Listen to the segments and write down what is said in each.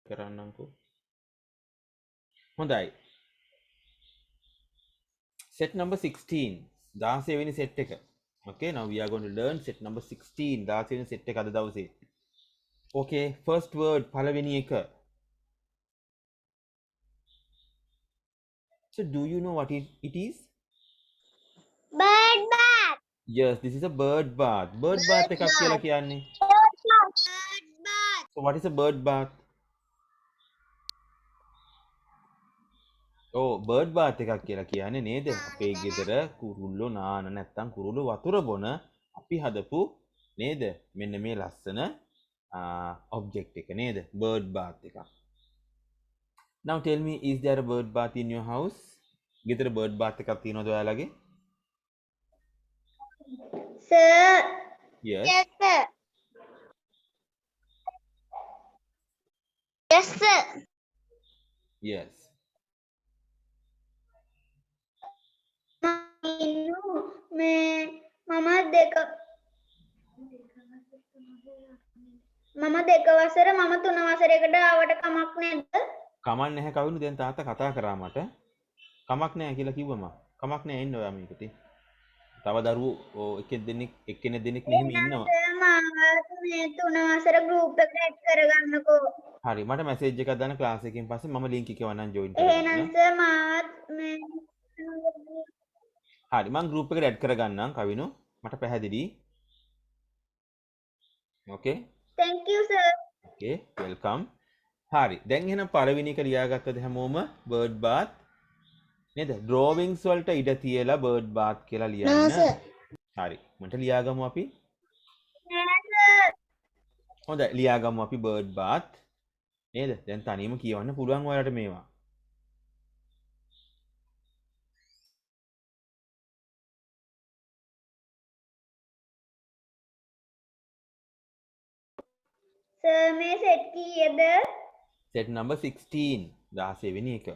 කරන්නම්කෝ. හොඳයි. Set number 16. 16 වෙනි set එක. Okay, now we are going to learn set number 16. 16 වෙනි set එක අද දවසේ. Okay, first word පළවෙනි එක. So do you know what it is? Bird bath. Yes, this is a bird bath. Bird bath එකක් කියලා කියන්නේ. Bird bath. So what is a bird bath? Bird bath එකක් කියලා කියන්නේ නේද? අපේ ගෙදර කුරුල්ලෝ නාන නැත්තම් කුරුල්ලෝ වතුර බොන අපි හදපු නේද? මෙන්න මේ ලස්සන ඔබ්ජෙක්ට් එක නේද? බර්ඩ් බාත් එකක්. Now tell me, is there a bird bath in your house? ගෙදර බර්ඩ් බාත් එකක් තියෙනවද ඔයාලගේ? Sir. Yes. Yes, sir. Yes, sir. Yes. මම දෙක වසර මම තුන වසරයකට ආවට කමක් නැද්ද? කමක් නැහැ කවුරු දැන් තාත්තා කතා කරා මට. කමක් නැහැ කියලා කිව්වම. කමක් නැහැ එන්න ඔයා මේකට. තව දරුවෝ එක්කෙනෙක් දෙනෙක් මෙහෙම ඉන්නවා. මාත් මේ තුන වසර ගෲප් එකට ඇඩ් කරගන්නකෝ. හරි මට මැසේජ් එකක් දාන්න ක්ලාස් එකකින් පස්සේ මම ලින්ක් එක වන්නම් ජොයින් එහෙනම් කරගන්න. සර් මාත් මේ හරි මම group එකට ඇඩ් කරගන්නම් කවිනු මට පැහැදිලි. Okay. thank you sir. Okay, welcome. හරි දැන් එහෙනම් පළවෙනි එක ලියාගත්තද හැමෝම bird bath නේද? drawings වලට ඉඩ තියලා bird bath කියලා ලියන්න. හරි මට ලියාගමු අපි. නෑ සර්. හොඳයි ලියාගමු අපි bird bath නේද? දැන් තනියම කියවන්න පුළුවන් ඔයාලට මේවා. සර් මේ සෙට් කීයද? set number 16 16 වෙනි එක.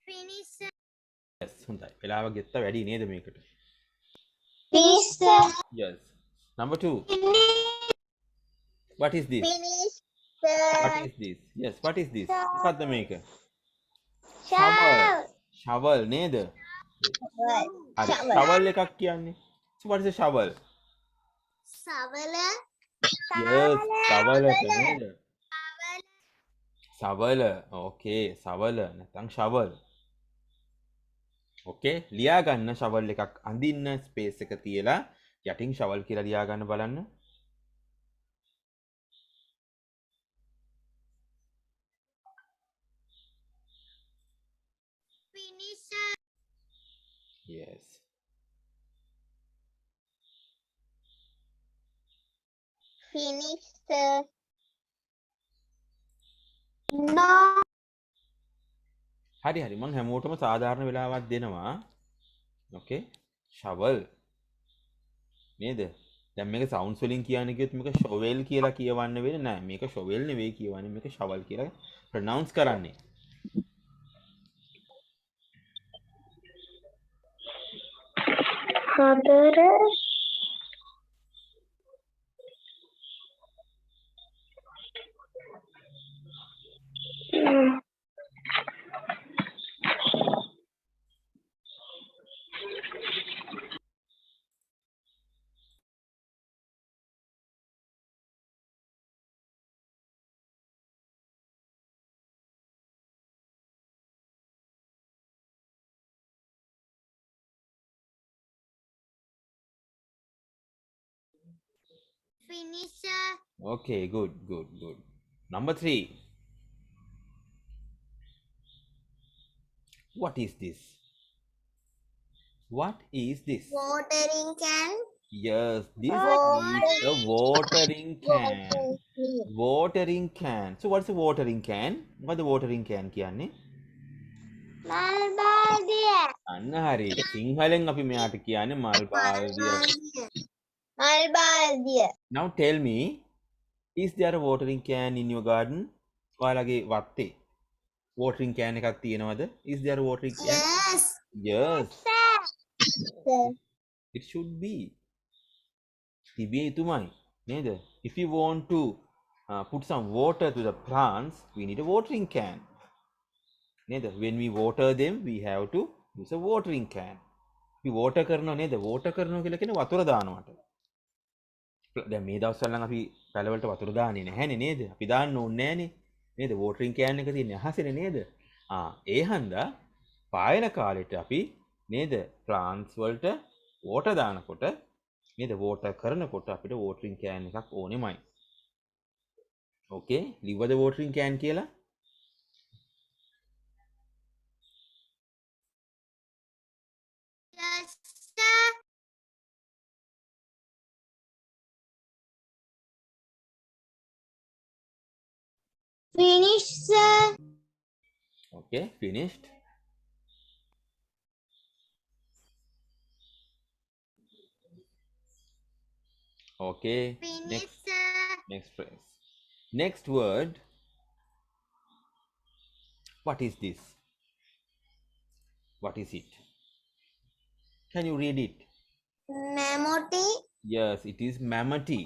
finish sir. yes හොඳයි වෙලාව ගෙත්ත වැඩි නේද මේකට? finish sir. yes. Number 2. What is this? finish What sir. is this? Yes, what is this? මොකක්ද මේක? shovel. shovel නේද? හරි. shovel. shovel එකක් කියන්නේ. So what is a shovel? shovel. Yes, shovel එක නේද? shovel. Okay, shovel නැත්නම් shovel. Okay, ලියා ගන්න shovel එකක් අඳින්න ස්පේස් එක තියලා යටින් shovel කියලා ලියා ගන්න බලන්න. finish Yes. finish sir. no. හරි හරි මම හැමෝටම සාධාරණ වෙලාවක් දෙනවා. Okay, shovel නේද? දැන් මේක සවුන්ඩ්ස් වලින් කියන්නේ කිව්වොත් මේක shovel කියලා කියවන්න වෙන්නේ නැහැ. මේක shovel නෙවෙයි කියවන්නේ මේක shovel කියලා ප්‍රොනවුන්ස් කරන්නේ. Finish, sir. Okay, good. Number 3. What is this? What is this? Watering can. Yes, this Water. is a watering can. Watering. Watering can. So what's a watering can? What the watering can කියන්නේ? Malbaldiya. අන්න හරි. සිංහලෙන් අපි මෙයාට කියන්නේ මල් බාල්දිය. Malbaldiya. Now tell me, is there a watering can in your garden? ඔයාලගේ වත්තේ watering can එකක් තියෙනවද? Is there a watering can? Yes. Yes, Sir. it should be. තිබිය යුතුමයි නේද? If you want to put some water to the plants, we need a watering can. නේද? When we water them, we have to use a watering can. අපි water කරනවා නේද? water කරනවා කියලා කියන්නේ වතුර දානවට. දැන් මේ දවස්වල නම් අපි පැලවලට වතුර දාන්නේ නැහැනේ නේද? අපි දාන්න ඕනේ නැහනේ. නේද? watering can එක තියෙන්නේ අහසේනේ නේද? ඒ හන්දා පායන කාලෙට අපි නේද? plants වලට water දානකොට නේද? water කරනකොට අපිට watering can එකක් ඕනෙමයි. Okay, ලිව්වද watering can කියලා? Yes, sir. Finish, sir. Okay, finished. Okay, Finish, sir. next phrase. Next word. What is this? What is it? Can you read it? Mammoty. Yes, it is mammoty.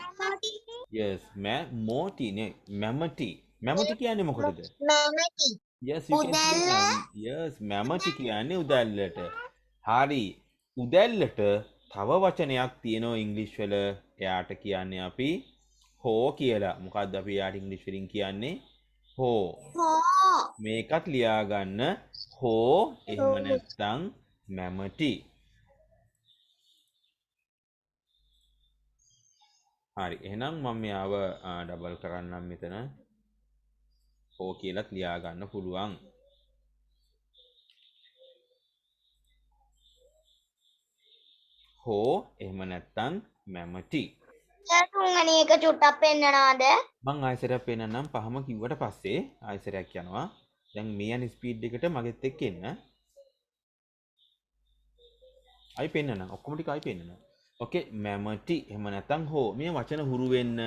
Yes, mammoty. Mammoty. Mammoty කියන්නේ මොකටද? Mammoty. Yes, you can say උදැල්ල? yes, mammoty කියන්නේ උදැල්ලට. හරි. උදැල්ලට තව වචනයක් තියෙනවා ඉංග්‍රීසි වල. එයාට කියන්නේ අපි හෝ කියලා. මොකද්ද අපි එයාට ඉංග්‍රීසි වලින් කියන්නේ? හෝ. Ho. මේකත් ලියා ගන්න. හෝ එහෙම නැත්නම් mammoty. හරි. එහෙනම් මම මෙයාව ඩබල් කරන්නම් මෙතන. හෝ කියලාත් ලියා ගන්න පුළුවන්. හෝ එහෙම නැත්නම් mammoty. තුන්වෙනි එක චුට්ටක් පෙන්නනවාද? මං ආයෙසරයක් පෙන්නන්නම් පහම කිව්වට පස්සේ ආයෙසරයක් යනවා. දැන් මේ යන ස්පීඩ් එකට මගෙත් එක්ක එන්න. ආයි පෙන්නන්න. ඔක්කොම ටික ආයි පෙන්නන්න. ඕකේ, mammoty එහෙම නැත්නම් හෝ. මේ වචන හුරු වෙන්න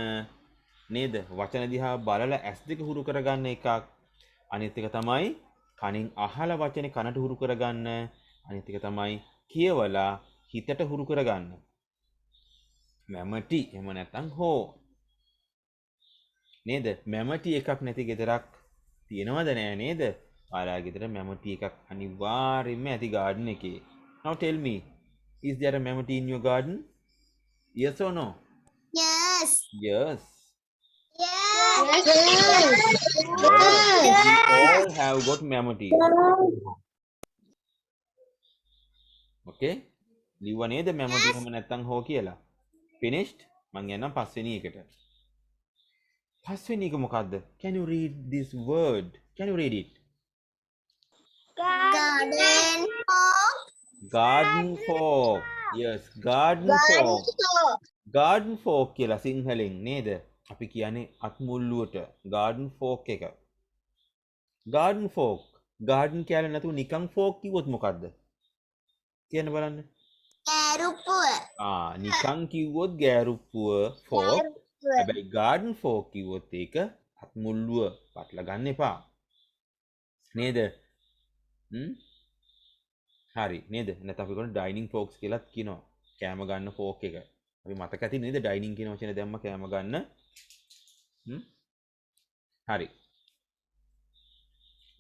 නේද? වචන දිහා බලලා ඇස් දෙක හුරු කරගන්න එකක්. අනිත් එක තමයි කනින් අහලා වචනේ කනට හුරු කරගන්න. අනිත් එක තමයි කියවලා හිතට හුරු කරගන්න. mammoty එහෙම නැත්නම් හෝ. නේද? mammoty එකක් නැති ගෙදරක් තියෙනවද නෑ නේද? ඔයාලා ගෙදර mammoty එකක් අනිවාර්යෙන්ම ඇති garden එකේ. Now tell me, is there a mammoty in your garden? Yes or no? Yes. Yes. Yes. Yes. We all have got mammoty. Okay? ලිව්වා නේද mammoty එහෙම නැත්නම් හෝ කියලා? Finished? මං යන්නම් පස්වෙනි එකට. පස්වෙනි එක මොකද්ද? Can you read this word? Can you read it? Garden fork. Garden fork. Yes, garden fork. Garden fork කියලා සිංහලෙන් නේද? අපි කියන්නේ අත්මුල්ලුවට garden fork එක. garden fork. garden කියලා නැතුව නිකන් fork කිව්වොත් මොකද්ද? කියන්න බලන්න. ගෑරුප්පුව. නිකන් කිව්වොත් ගෑරුප්පුව fork. හැබැයි garden fork කිව්වොත් ඒක අත්මුල්ලුව පටල ගන්න එපා. නේද? හරි නේද? නැත්නම් අපි කරන dining forks කියලාත් කියනවා. කෑම ගන්න fork එක. අපි මතක ඇති නේද dining කියන වචනේ දැම්ම කෑම ගන්න. හරි.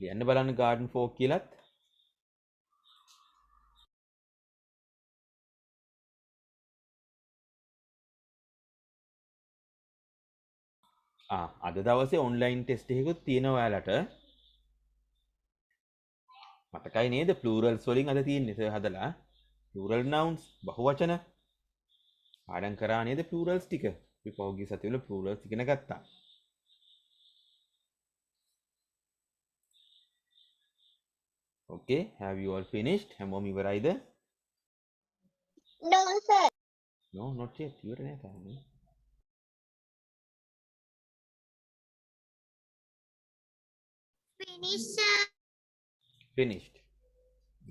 ලියන්න බලන්න garden fork කියලාත්. අද දවසේ online test එකකුත් තියෙනවා ඔයාලට. මතකයි නේද plurals වලින් අද තියෙන්නේ සර් හදලා. plural nouns බහුවචන. පාඩම් කරා නේද plurals ටික? අපි පහුගිය සතිවල plurals ඉගෙන ගත්තා. Okay, have you all finished? හැමෝම ඉවරයිද? No, sir. No, not yet. ඉවර නෑ තාම. Finish, sir. Finished.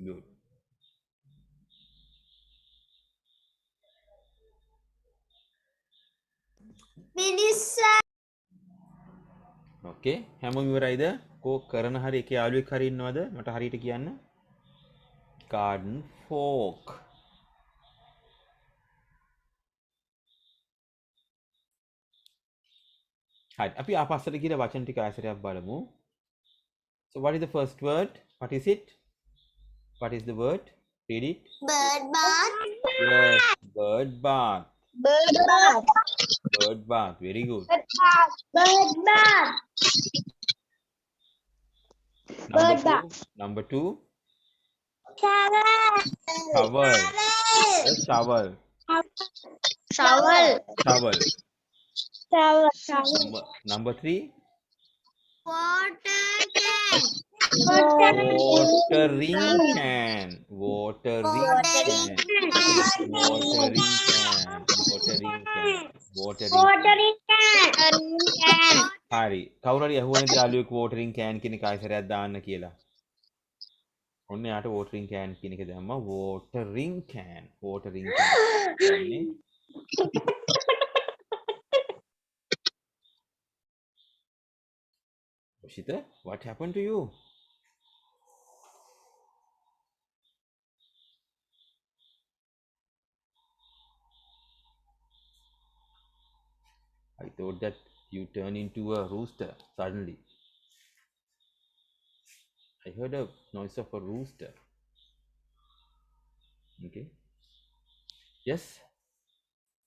Good. Finish, sir. Okay, හැමෝම ඉවරයිද? කෝ කරන හරි එකේ යාළුවෙක් හරි ඉන්නවද? මට හරියට කියන්න. Garden fork. හරි. අපි ආපස්සට ගිහලා වචන ටික ආයසරයක් බලමු. So what is the first word? What is it? What is the word? Read it. Bird bath. Yes, bird bath. Bird bath. Bird bath. Very good. Bird bath. Number two. Shower. Shower. Yes, shower. Shower. Shower. Shower. Number three. Water can. Watering can. Watering can. Watering can. Watering can. Watering can. හරි. කවුරු හරි අහුවනේද යාළුවෙක් watering can කියන එක ආයසරයක් දාන්න කියලා? ඔන්න යාට watering can කියන එක දැම්මා. watering can. watering can. කියන්නේ Shita, what happened to you? I thought that you turned into a rooster suddenly. I heard a noise of a rooster. Okay. Yes.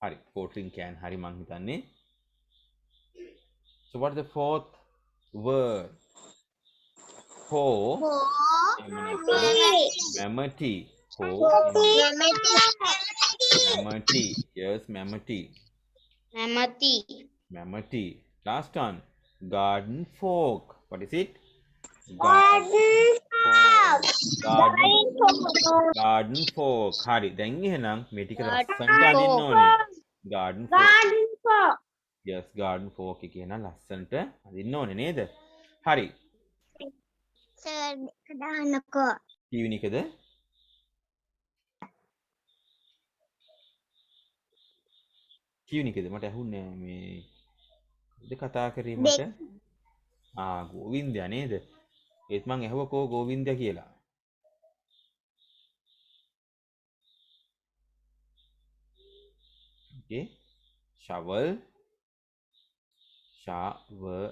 Hari, watering can. Hari මං හිතන්නේ. So what is the fourth word? Ho. Mammoty. Ho. Mammoty. Yes, mammoty. Mammoty. Last one. Garden fork. What is it? Garden fork. හරි. දැන් එහෙනම් මේ ටික ලස්සනට අඳින්න ඕනේ. Garden fork. Yes, garden fork එක එහෙනම් ලස්සනට අඳින්න ඕනේ නේද? හරි. Sir, දාන්නකෝ. කීවෙනි එකද? කීවෙනි එකද? මට ඇහුන්නේ මේ ඉත කතා කරේ මට. ගෝවින්දයා නේද? ඒත් මං ඇහුවා කෝ ගෝවින්දයා කියලා. Okay. Shovel. Shovel.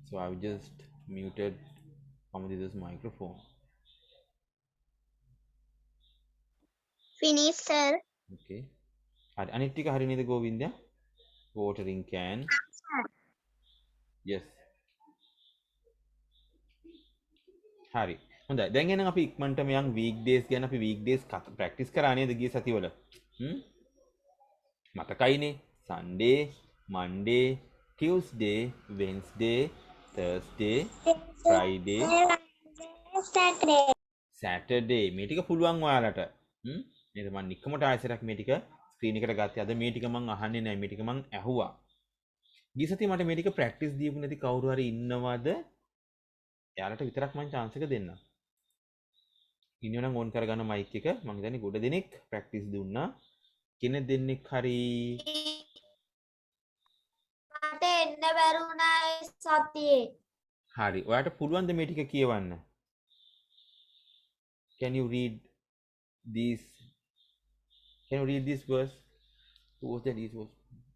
So I've just muted Amaditha's microphone. Finish, sir. Okay. හරි අනිත් ටික හරි නේද ගෝවින්දයා? Watering can. Yes. හරි. හොඳයි. දැන් එහෙනම් අපි ඉක්මනටම යන් weekdays ගැන අපි weekdays practice කරා නේද ගිය සතිවල? මතකයිනේ. Sunday, Monday, Tuesday, Wednesday, Thursday, Friday, Saturday. මේ ටික පුළුවන් ඔයාලට. නේද? මම නිකමට ආයෙසරක් මේ ටික ස්ක්‍රීන් එකට ගත්තේ. අද මේ ටික මම අහන්නේ නැහැ. මේ ටික මම ඇහුවා. ගිය සතියේ මට මේ ටික ප්‍රැක්ටිස් දීපු නැති කවුරු හරි ඉන්නවද? එයාලට විතරක් මම chance එක දෙන්නම්. ඉන්නවනම් ඕන් කරගන්න මයික් එක. මම හිතන්නේ ගොඩ දෙනෙක් ප්‍රැක්ටිස් දුන්නා. කෙනෙක් දෙන්නෙක් හරි මට එන්න බැරුණා ඒ සතියේ. හරි. ඔයාට පුළුවන් ද මේ ටික කියවන්න? Can you read this? Can you read this verse? Who was that?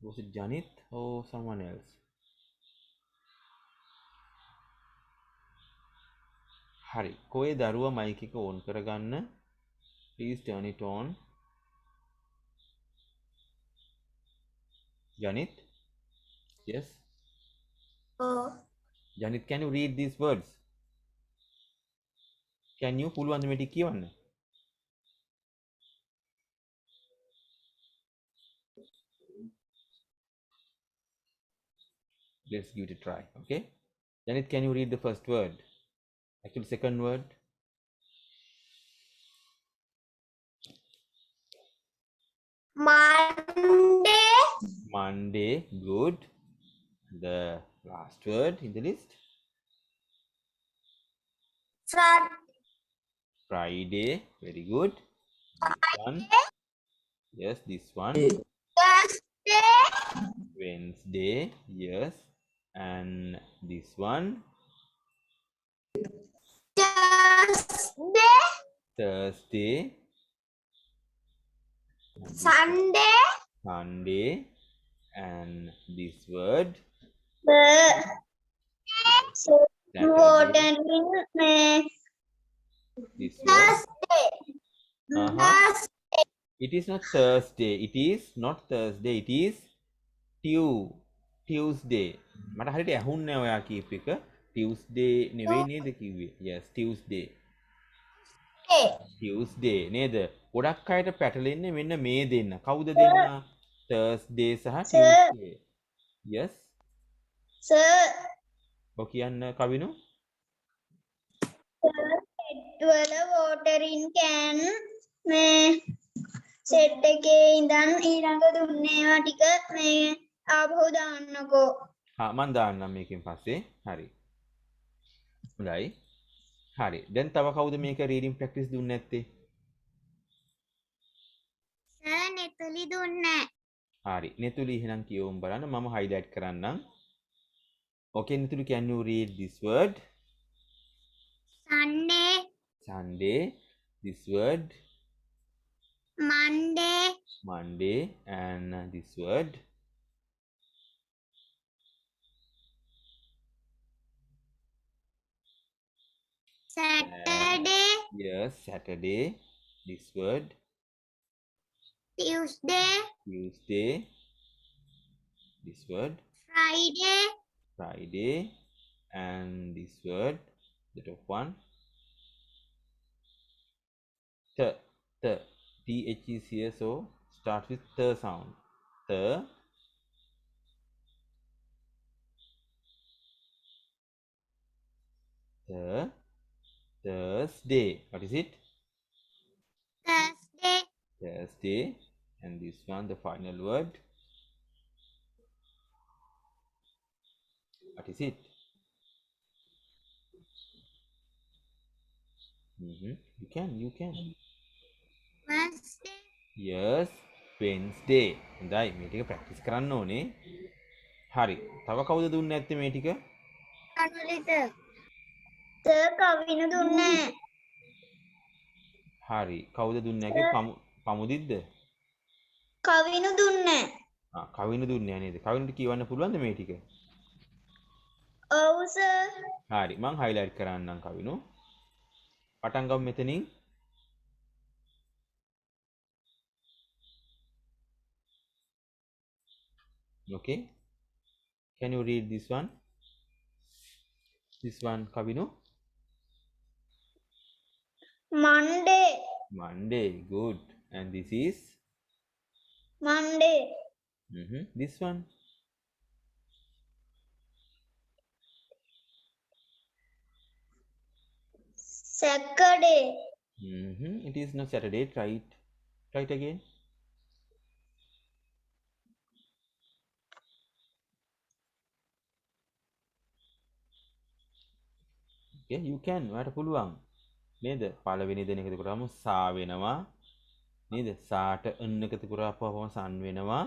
Was it Janit or someone else? හරි. කොයි දරුවා මයික් එක ඕන් කරගන්න. Please turn it on. Janit? Yes. Oh. Janit, can you read these words? Can you පුළුවන් මේ ටික කියවන්න? Let's give it a try. Okay. Janit, can you read the first word? Actually, second word. Monday. Monday. Good. The last word in the list. Friday. Very good. This one. Yes, this one. Thursday. Wednesday. Yes. And this one. Thursday. Thursday. And this Sunday. Sunday. And this word. Saturday. Watering. This word. Thursday. Uh-huh. It is not Thursday. It is not Thursday. It is Tuesday. මට හරියට ඇහුන්නේ ඔයා කීප එක. Tuesday නෙවෙයි නේද කිව්වේ? Yes, Tuesday. Tuesday නේද? ගොඩක් අයට පැටලෙන්නේ මෙන්න මේ දෙන්න. කවුද දෙන්න? Thursday සහ Tuesday. Yes. Sir. ඔය කියන්න කවිනු. වල watering can මේ සෙට් එකේ ඉඳන් ඊළඟ දුන්නේවා ටික මේ ආපහු දාන්නකෝ. හා මන් දාන්නම් මේකෙන් පස්සේ. හරි. හොඳයි. හරි. දැන් තව කවුද මේක රීඩින් ප්‍රැක්ටිස් දුන්නේ නැත්තේ? සර් නෙතුලි දුන්නේ. හරි. නෙතුලි එහෙනම් කියවමු බලන්න. මම highlight කරන්නම්. Okay, Nithulu, can you read this word? Sunday. Sunday. This word. Monday. Monday. And this word. Saturday. Yes, Saturday. This word. Tuesday. Tuesday. This word. Friday. Friday. And this word. The top one. Th is here, so start with the sound. Thursday. What is it? Thursday. Thursday. And this one, the final word. What is it? You can. Wednesday. Yes, Wednesday. හොඳයි මේ ටික practice කරන්න ඕනේ. හරි. තව කවුද දුන්නේ නැත්තේ මේ ටික? අනුලිත. සර් කවිනු දුන්නේ. හරි. කවුද දුන්නේ නැකේ? පමුදිද්ද? කවිනු දුන්නේ. කවිනු දුන්නේ නේද? කවිනුට කියවන්න පුළුවන්ද මේ ටික? ඔව් සර්. හරි. මම highlight කරන්නම් කවිනු. පටන් ගමු මෙතනින්. Okay. Can you read this one? This one, Kavinu. Monday. Monday, good. And this is? Monday. This one? Saturday. It is not Saturday. Try it. Try it again. Okay, you can. ඔයාට පුළුවන්. නේද? පළවෙනි දෙන එකතු කරාම සා වෙනවා. නේද? සාට n එකතු කරාපුවම sun වෙනවා.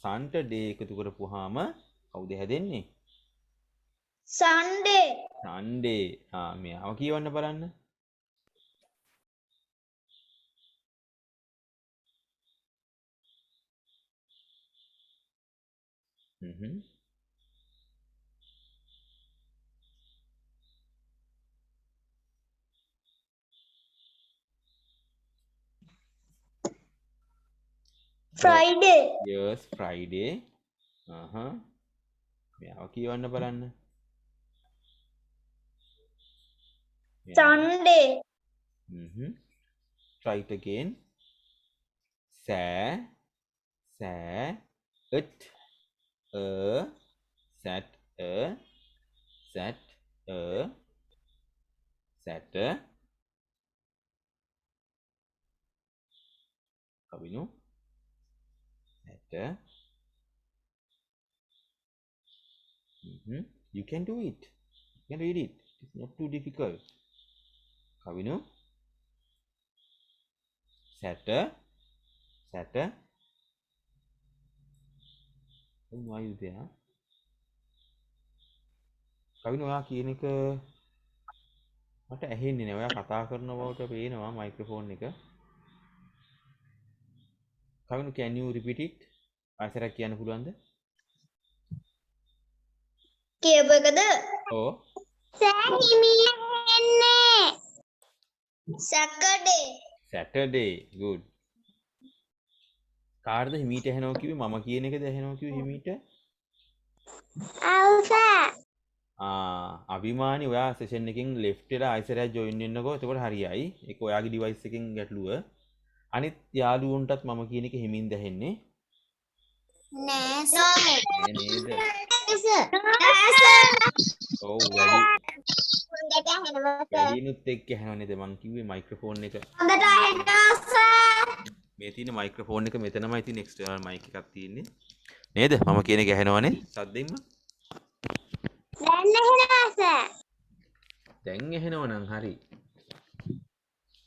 sunට day එකතු කරපුවාම කවුද හැදෙන්නේ? Sunday. Sunday. මෙයාව කියවන්න බලන්න. Friday. Yes, Friday. මෙයාව කියවන්න බලන්න. Sunday. Try it again. Sä, sä, it, sat, sat, sat, Kavinu, sat, you can do it. You can read it. It's not too difficult. Kavinu, sat, sat. Why are you there? Kavinu, ඔයා කියන එක මට ඇහෙන්නේ නෑ. ඔයා කතා කරන බවට පේනවා මයික්‍රොෆෝන් එක. Kavinu, can you repeat it? ආයෙසරක් කියන්න පුළුවන්ද? කියපු එකද? ඔව්. සෑහිමියෙන්නේ. Saturday. Saturday. Good. කාටද හිමීට ඇහෙනවා කිව්වේ? මම කියන එකද ඇහෙනවා කිව්වේ හිමීට? Alpha. අභිමානි ඔයා සෙෂන් එකෙන් left වෙලා ආයෙසරයක් join වෙන්නකෝ. එතකොට හරියයි. ඒක ඔයාගේ device එකෙන් ගැටලුව. අනිත් යාළුවන්ටත් මම කියන එක හිමින්ද ඇහෙන්නේ? නෑ සර්. නේද? නෑ සර්. ඔව් වැඩි හොඳට ඇහෙනවා සර්. වැඩිනුත් එක්ක ඇහෙනව නේද? මං කිව්වේ මයික්‍රොෆෝන් එක. හොඳට ඇහෙනවා සර්. මේ තියෙන මයික්‍රොෆෝන් එක මෙතනමයි තියෙන එක්ස්ටර්නල් මයික් එකක් තියෙන්නේ. නේද? මම කියන එක ඇහෙනවනේ සද්දෙන්ම. දැන් ඇහෙනවා සර්. දැන් ඇහෙනව නම් හරි.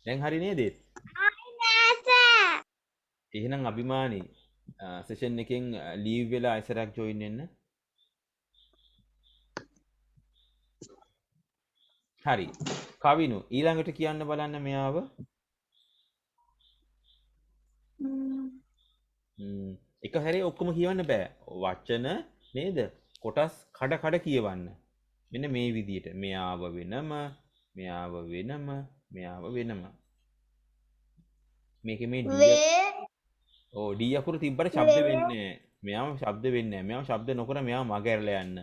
දැන් හරි නේද? හරි නෑ සර්. එහෙනම් අභිමානි සෙෂන් එකෙන් ලීව් වෙලා ආයෙසරක් ජොයින් වෙන්න. හරි. කවිනු ඊළඟට කියන්න බලන්න මෙයාව. එක හැරේ ඔක්කොම කියවන්න බෑ. වචන නේද? කොටස් කඩ කඩ කියවන්න. මෙන්න මේ විදිහට. මෙයාව වෙනම, මෙයාව වෙනම, මෙයාව වෙනම. මේකේ මේ D අකුර තිබ්බට ශබ්ද වෙන්නේ නැහැ. මෙයාම ශබ්ද වෙන්නේ නැහැ. මෙයාම ශබ්ද නොකර මෙයාම මග ඇරලා යන්න.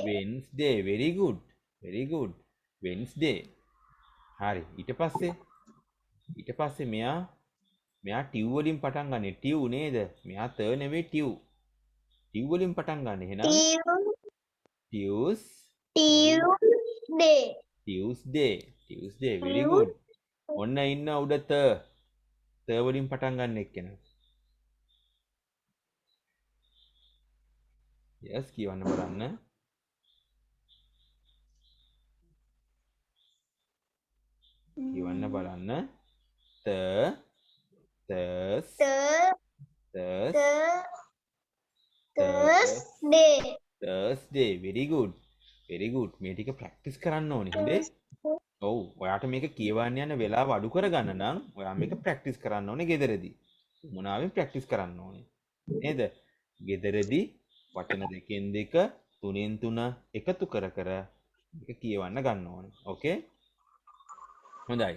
Wednesday. Very good. Very good. Wednesday. හරි. ඊට පස්සේ මෙයා ටිව් වලින් පටන් ගන්න. ටිව් නේද? මෙයා ත නෙවෙයි ටිව්. ටිව් වලින් පටන් ගන්න. එහෙනම් Tuesday. Very good. ඔන්න ඉන්න උඩ ත වලින් පටන් ගන්න එක්කෙනා. yes කියවන්න බලන්න. කියවන්න බලන්න. Thursday. Very good. මේ ටික ප්‍රැක්ටිස් කරන්න ඕනේ හොඳේ. ඔව් ඔයාට මේක කියවන්න යන වෙලාව අඩු කරගන්න නම් ඔයා මේක ප්‍රැක්ටිස් කරන්න ඕනේ ගෙදරදී. මොනාවෙන් ප්‍රැක්ටිස් කරන්න ඕනේ නේද? ගෙදරදී වචන දෙකෙන් දෙක තුනෙන් තුන එකතු කර මේක කියවන්න ගන්න ඕනේ. ඕකේ? හොඳයි.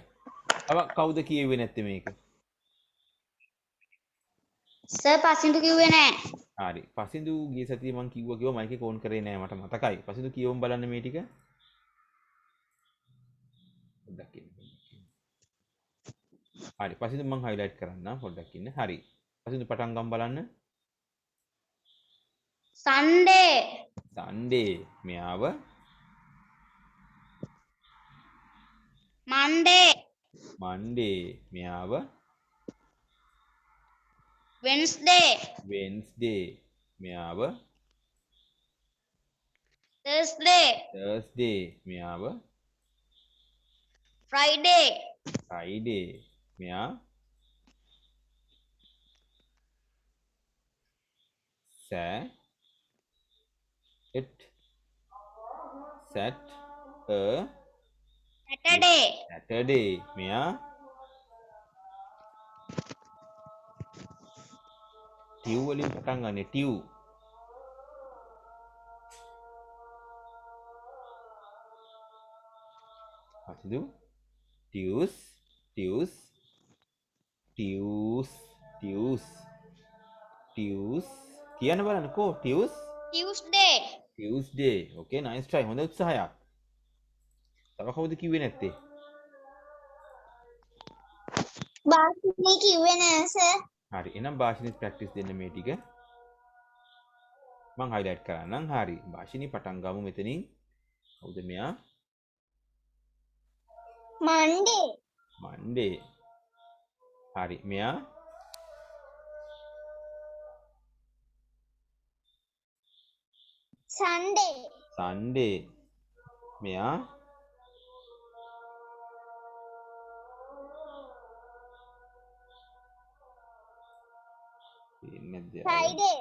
තව කවුද කියෙව්වේ නැත්තේ මේක? සර් පසින්දු කිව්වේ නෑ. හරි. පසින්දු ගිය සතියේ මං කිව්වා මයික් එක ඕන් කරේ නෑ මට මතකයි. පසින්දු කියවමු බලන්න මේ ටික. පොඩ්ඩක් ඉන්න. හරි. පසින්දු මං highlight කරන්නම් පොඩ්ඩක් ඉන්න. හරි. පසින්දු පටන් ගමු බලන්න. Sunday. මෙයාව Monday. මෙයාව Wednesday. මෙයාව Thursday. මෙයාව Friday. මෙයා Saturday. මෙයා ටිව් වලින් පටන් ගන්න. ටිව්. හරිද? Tues. ටියුස් කියන්න බලන්නකෝ Tuesday. ටියුස්ඩේ ඕකේ නයිස් ට්‍රයි හොඳ උත්සාහයක් තව කවුද කිව්වේ නැත්තේ භාෂිනී කිව්වේ නෑ සර්. හරි එහෙනම් භාෂිනිත් ප්‍රැක්ටිස් දෙන්න මේ ටික මං හයිලයිට් කරන්නම් හරි භාෂිනී පටන් ගමු මෙතනින් කවුද මෙයා Monday. මන්ඩේ හරි මෙයා Sunday. සන්ඩේ මෙයා පේන්නේ නැද්ද යාළුවා? Friday.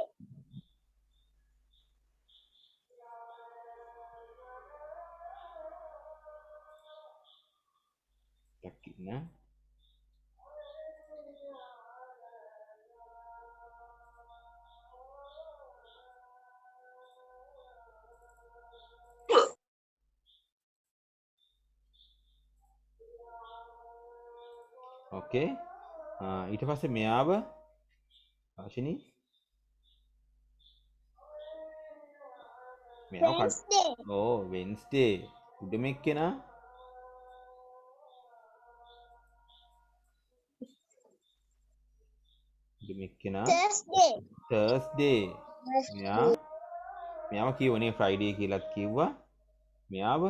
ටිකක් ඉන්න ඕකේ ඊට පස්සේ මෙයාව භාෂිනී මෙයාව කඩ Wednesday. ඕ වෙන්ස්ඩේ උඩම එක්කෙනා උඩම එක්කෙනා Thursday. තර්ස්ඩේ මෙයාව කියවනේ ෆ්‍රයිඩේ කියලාත් කිව්වා මෙයාව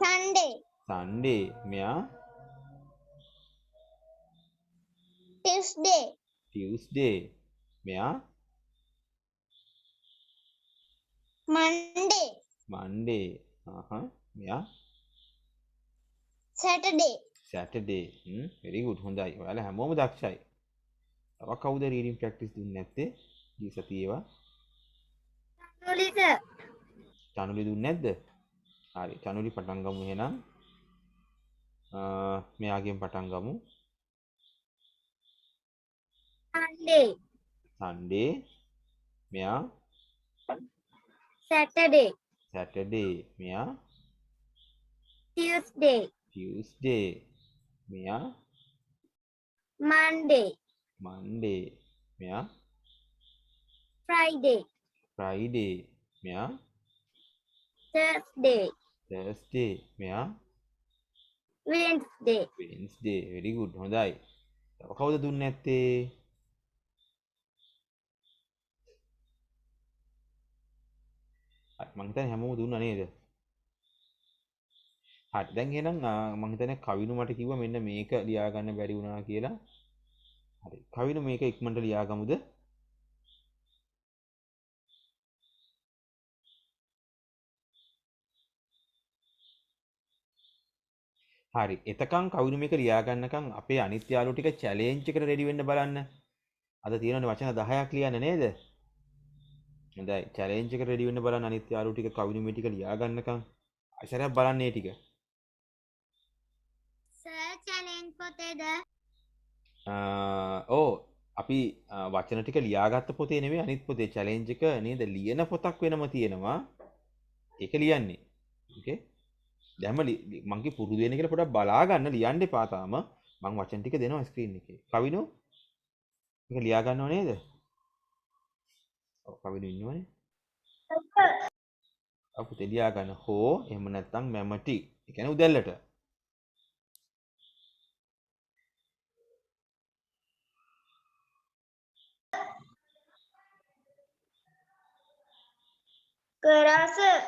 Sunday. සන්ඩේ මෙයා Tuesday. ටියුස්ඩේ මෙයා Monday. මන්ඩේ මෙයා Saturday. සැටර්ඩේ වෙරි ගුඩ් හොඳයි ඔයාලා හැමෝම දක්ෂයි තව කවුද රීඩින් ප්‍රැක්ටිස් දුන්නේ නැත්තේ ඊ සතියේ ඒවා Tuli sir. චනුලි දුන්නේ නැද්ද හරි චනුලි පටන් ගමු එහෙනම් මෙයාගෙන් පටන් ගමු Monday. සන්ඩේ මෙයා Saturday. සැටර්ඩේ මෙයා Tuesday. ටියුස්ඩේ මෙයා Monday. මන්ඩේ මෙයා Friday. ෆ්‍රයිඩේ මෙයා Thursday. තර්ස්ඩේ මෙයා Wednesday. වෙන්ස්ඩේ වෙරි ගුඩ් හොඳයි තව කවුද දුන්නේ නැත්තේ මං හිතන්නේ හැමෝම දුන්නා නේද හරි දැන් එහෙනම් මං හිතන්නේ කවිනු මට කිව්වා මෙන්න මේක ලියා ගන්න බැරි වුණා කියලා හරි කවිනු මේක ඉක්මනට ලියාගමුද හරි එතකන් කවිනු මේක ලියා ගන්නකම් අපේ අනිත් යාළුවෝ ටික චැලෙන්ජ් එකට රෙඩි වෙන්න බලන්න අද තියෙනවනේ වචන 10ක් ලියන්න නේද හොඳයි චැලෙන්ජ් එකට රෙඩි වෙන්න බලන්න අනිත් යාළුවෝ ටික කවිනු මේ ටික ලියා ගන්නකම් ආයෙසරයක් බලන්න මේ ටික Sir, challenge පොතේද? ඕ අපි වචන ටික ලියාගත්ත පොතේ නෙමෙයි අනිත් පොතේ චැලෙන්ජ් එක නේද ලියන පොතක් වෙනම තියෙනවා ඒක ලියන්නේ ඕකේ දැන්ම මං කි පුරුදු වෙන කියලා පොඩ්ඩක් බලා ගන්න ලියන්න එපා තාම මං වචන ටික දෙනවා ස්ක්‍රීන් එකේ කවිනෝ මේක ලියා ගන්නව නේද ඔව් කවිනෝ ඉන්නවනේ අපුතේ ලියා ගන්න හෝ එහෙම නැත්නම් මැමටි ඒ කියන්නේ උදැල්ලට කරා sir.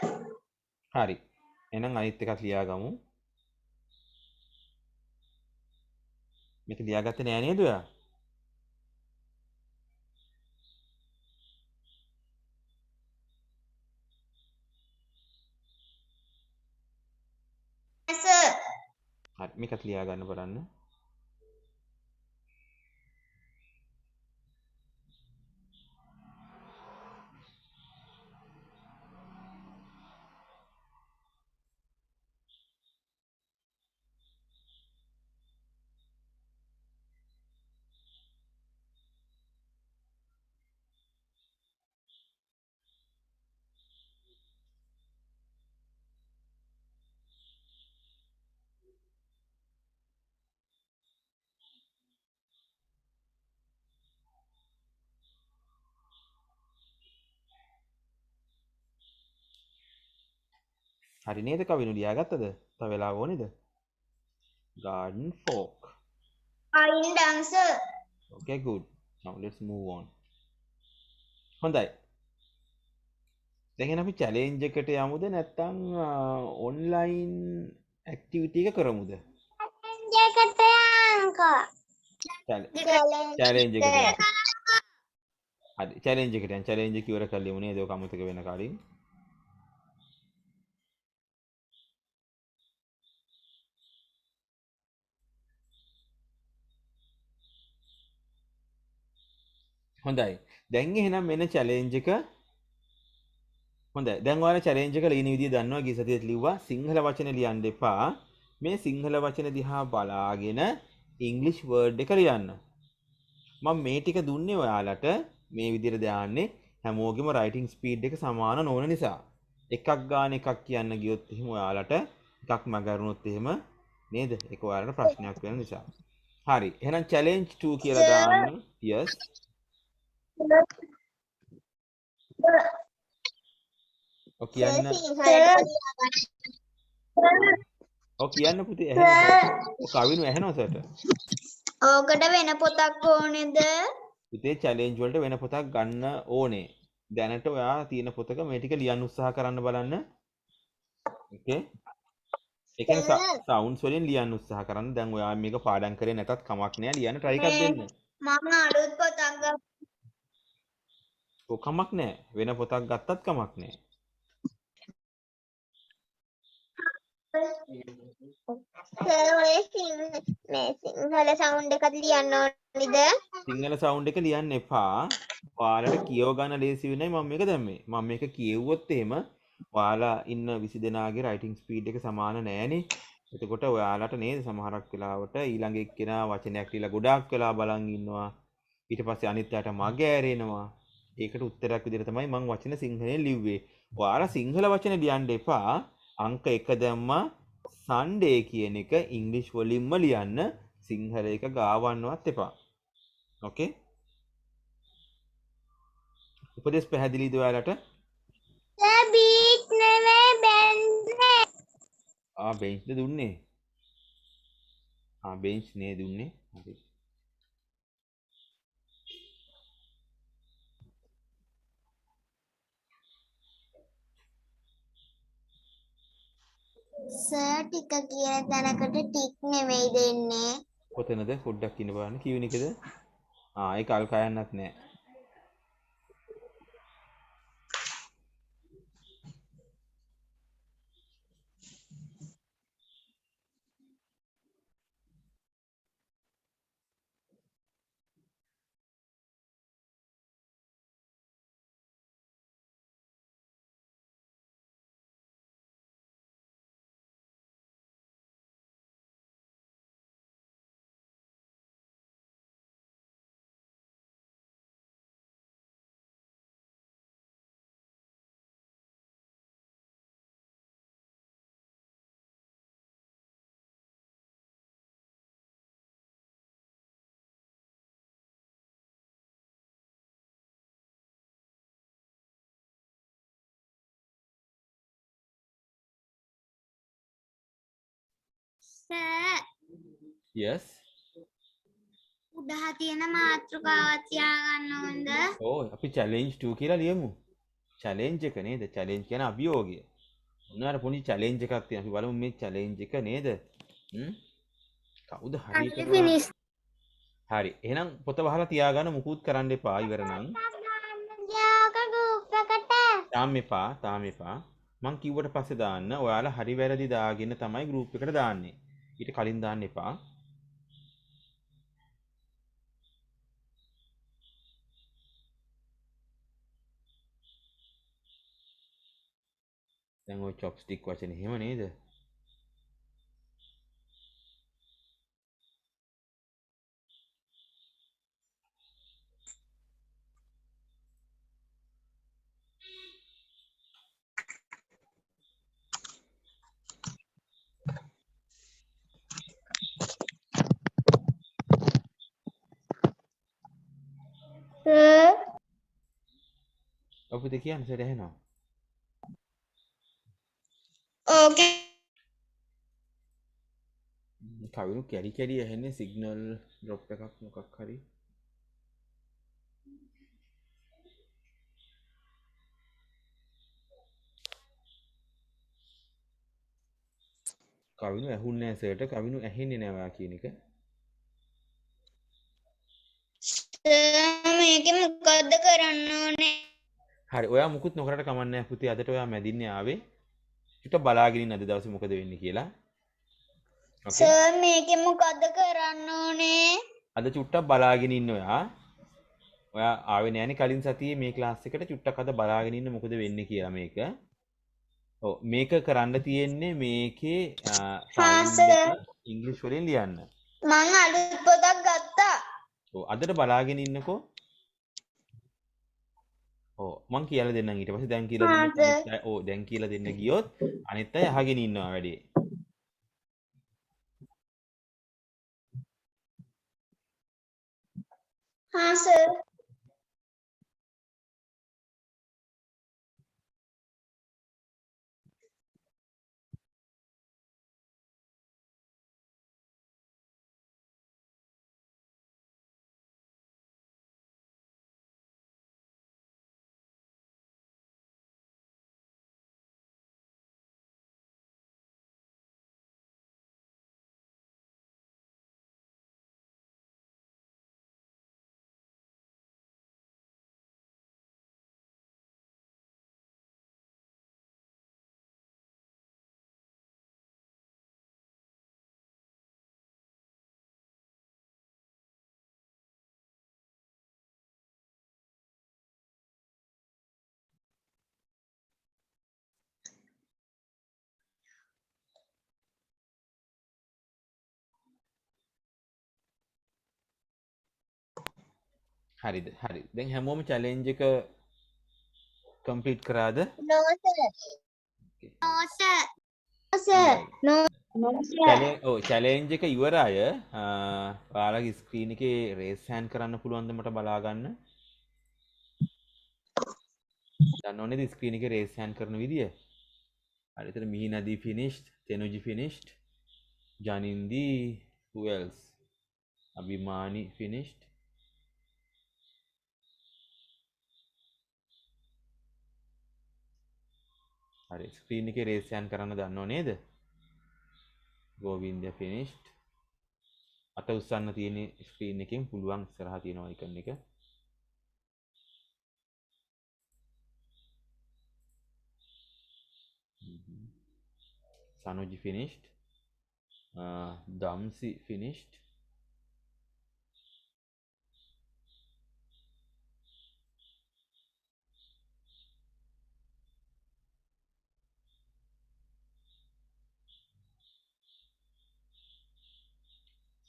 හරි එහෙනම් අනිත් එකක් ලියාගමු මේක ලියාගත්තේ නෑ නේද ඔයා Sir. හරි මේකත් ලියා ගන්න බලන්න හරි නේද කවිනු ලියාගත්තද? තව වෙලාව ඕනේද? Garden fork. Fine dancer. Okay, good. Now let's move on. හොඳයි. දැන් අපි චැලෙන්ජ් එකට යමුද නැත්නම් ඔන්ලයින් ඇක්ටිවිටි එක කරමුද? Jacket angka. චැලෙන්ජ් එකට යමු. හරි චැලෙන්ජ් එකට යන්න. චැලෙන්ජ් එක ඉවර කරලිමු නේද? ඔක අමතක වෙන කලින්. හොඳයි. දැන් එහෙනම් මෙන්න චැලෙන්ජ් එක. හොඳයි. දැන් ඔයාලා චැලෙන්ජ් එක ලියන විදිය දන්නවා. ගිය සතියේත් ලිව්වා. සිංහල වචන ලියන්න එපා. මේ සිංහල වචන දිහා බලාගෙන ඉංග්ලිෂ් වර්ඩ් එක ලියන්න. මම මේ ටික දුන්නේ ඔයාලට මේ විදිහට දාන්නේ හැමෝගෙම රයිටිං ස්පීඩ් එක සමාන නොවන නිසා. එකක් ගාන එකක් කියන්න ගියොත් එහෙම ඔයාලට එකක් මගහරුණොත් එහෙම නේද? ඒක ඔයාලට ප්‍රශ්නයක් වෙන නිසා. හරි. එහෙනම් challenge 2 කියලා දාන්න. yes. ඔය කියන්න. ඔය කියන්න පුතේ ඇහෙනවද? ඔය කවිනු ඇහෙනවද සර්ට? ඕකට වෙන පොතක් ඕනේද? පුතේ challenge වලට වෙන පොතක් ගන්න ඕනේ. දැනට ඔයා තියෙන පොතක මේ ටික ලියන්න උත්සාහ කරන්න බලන්න. ඕකේ? ඒ කියන්නේ සවුන්ඩ්ස් වලින් ලියන්න උත්සාහ කරන්න. දැන් ඔයා මේක පාඩම් කරේ නැතත් කමක් නෑ ලියන්න try එකක් දෙන්න. මම අලුත් පොතක් ඔව් කමක් නෑ. වෙන පොතක් ගත්තත් කමක් නෑ. ඔය සිංහල සවුන්ඩ් එකක් ලියන්න ඕනේද? සිංහල සවුන්ඩ් එක ලියන්න එපා. ඔයාලට කියව ගන්න ලේසි වෙනයි මම මේක දැම්මේ. මම මේක කියෙව්වොත් එහෙම ඔයාලා ඉන්න 20 දෙනාගේ රයිටිං ස්පීඩ් එක සමාන නෑනේ. එතකොට ඔයාලට නේද සමහරක් වෙලාවට ඊළඟ එක්කෙනා වචනයක් ලියලා ගොඩාක් වෙලා බලන් ඉන්නවා. ඊට පස්සේ අනිත් අයට මග ඇරෙනවා. ඒකට උත්තරයක් විදිහට තමයි මම වචන සිංහලෙන් ලිව්වේ. ඔයාලා සිංහල වචන ලියන්න එපා. අංක 1 දැම්මා සන්ඩේ කියන එක ඉංග්‍රීසි වලින්ම ලියන්න. සිංහල එක ගාවන්නවත් එපා. ඕකේ? උපදේශ පැහැදිලිද ඔයාලට? බීට් නෙමෙයි බෙන්ස්නේ. බෙන්ච්ද දුන්නේ? බෙන්ච් නේ දුන්නේ. හරි. සර් ටික කියන තැනකට ටික් නෙමෙයි දෙන්නේ. කොතනද පොඩ්ඩක් ඉන්න බලන්න කියුණ එකද? ඒක අල් කයන්නත් නෑ. Sir yes. උඩහ තියෙන මාතෘකාවක් තියාගන්න ඕනද? අපි challenge 2 කියලා ලියමු. challenge එක නේද? challenge කියන්නේ අභියෝගය. මොනවාර පොඩි challenge එකක් තියෙනවා. අපි බලමු මේ challenge එක නේද? කවුද හරියට? හරි. එහෙනම් පොත වහලා තියාගන්න මුකුත් කරන්න එපා ඉවර නම්. යාක ගෲප් එකට. තාම එපා. මං කිව්වට පස්සේ දාන්න. ඔයාලා හරි වැරදි දාගෙන තමයි group එකට දාන්නේ. ඊට කලින් දාන්න එපා. දැන් ওই chopstick වචනේ එහෙම නේද? සර් අපිට කියන්න සර් ඇහෙනවා. ඕකේ කවිනු කැරි කැරි ඇහෙන්නේ සිග්නල් ඩ්‍රොප් එකක් මොකක් හරි. කවිනු ඇහුන්නේ නැහැ සර්ට. කවිනු ඇහෙන්නේ නැහැ ඔයා කියන එක. සර් මේකේ මොකද්ද කරන්න ඕනේ? හරි ඔයා මුකුත් නොකරට කමක් නැහැ පුතේ. අදට ඔයා මැදින්නේ ආවේ. චුට්ටක් බලාගෙන ඉන්න අද දවසේ මොකද වෙන්නේ කියලා. ඕකේ. සර් මේකේ මොකද්ද කරන්න ඕනේ? අද චුට්ටක් බලාගෙන ඉන්න ඔයා. ඔයා ආවේ නෑනේ කලින් සතියේ මේ ක්ලාස් එකට. චුට්ටක් අද බලාගෙන ඉන්න මොකද වෙන්නේ කියලා මේක. ඔව් මේක කරන්න තියෙන්නේ මේකේ හා සවුන්ඩ් සර් එක ඉංග්‍රීසි වලින් ලියන්න. මං අලුත් පොතක් ගත්තා. ඔව් අදට බලාගෙන ඉන්නකෝ. ඔව් මං කියලා දෙන්නම් ඊට පස්සේ දැන් කියලා හා දුන්නොත් සර් අනිත් අය ඔව් දැන් කියලා දෙන්න ගියොත් අනිත් අය අහගෙන ඉන්නවා වැඩේ. හා සර් හරිද? හරි. දැන් හැමෝම චැලෙන්ජ් එක කම්ප්ලීට් කරාද? නෝ සර් Okay. නෝ සර් සර් Right. නෝ සර් චැලෙන්ජ් එක ඉවර අය ඔයාලගේ ස්ක්‍රීන් එකේ රේස් හෑන්ඩ් කරන්න පුළුවන්ද මට බලා ගන්න? දන්නව නේද ස්ක්‍රීන් එකේ රේස් හෑන්ඩ් කරන විදිය? හරි. එතන මිහිනදී finished, තෙනුජි finished, ජනින්දි who else? අභිමානි finished. හරි. ස්ක්‍රීන් එකේ රේස් හෑන්ඩ් කරන්න දන්නව නේද? ගෝවින්ද finished. අත උස්සන්න තියෙන ස්ක්‍රීන් එකෙන් පුළුවන් ඉස්සරහා තියෙන අයිකන් එක. Sanuji finished. Damsi finished.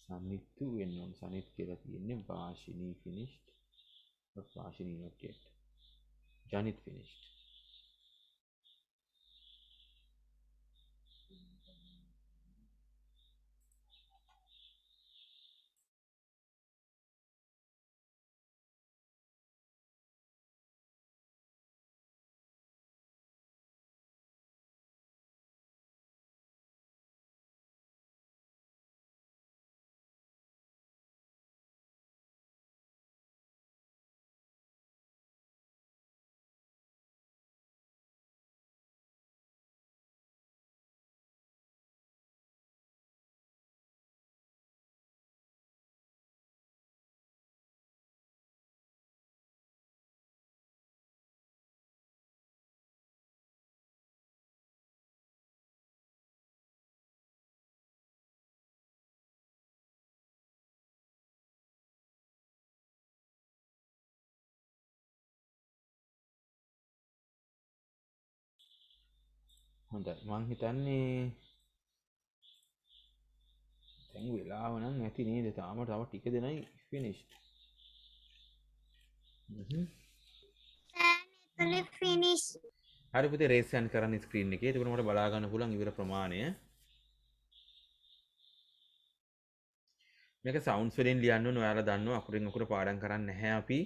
Sanittu වෙන්න සනිත් කියලා තියෙන්නේ. Vashini finished. But Vashini not yet. Janit finished. හොඳයි මං හිතන්නේ දැන් වෙලාව නම් ඇති නේද? තාම තව ටික දෙනයි finished. ෆිනිෂ් හරි පුතේ රේස් හෑන්ඩ් කරන්න ස්ක්‍රීන් එකේ. එතකොට මට බලා ගන්න පුළුවන් ඉවර ප්‍රමාණය. මේක සවුන්ඩ්ස් වලින් ලියන්න ඕන. ඔයාලා දන්නවා අකුරෙන් අකුර පාඩම් කරන්නේ නැහැ අපි.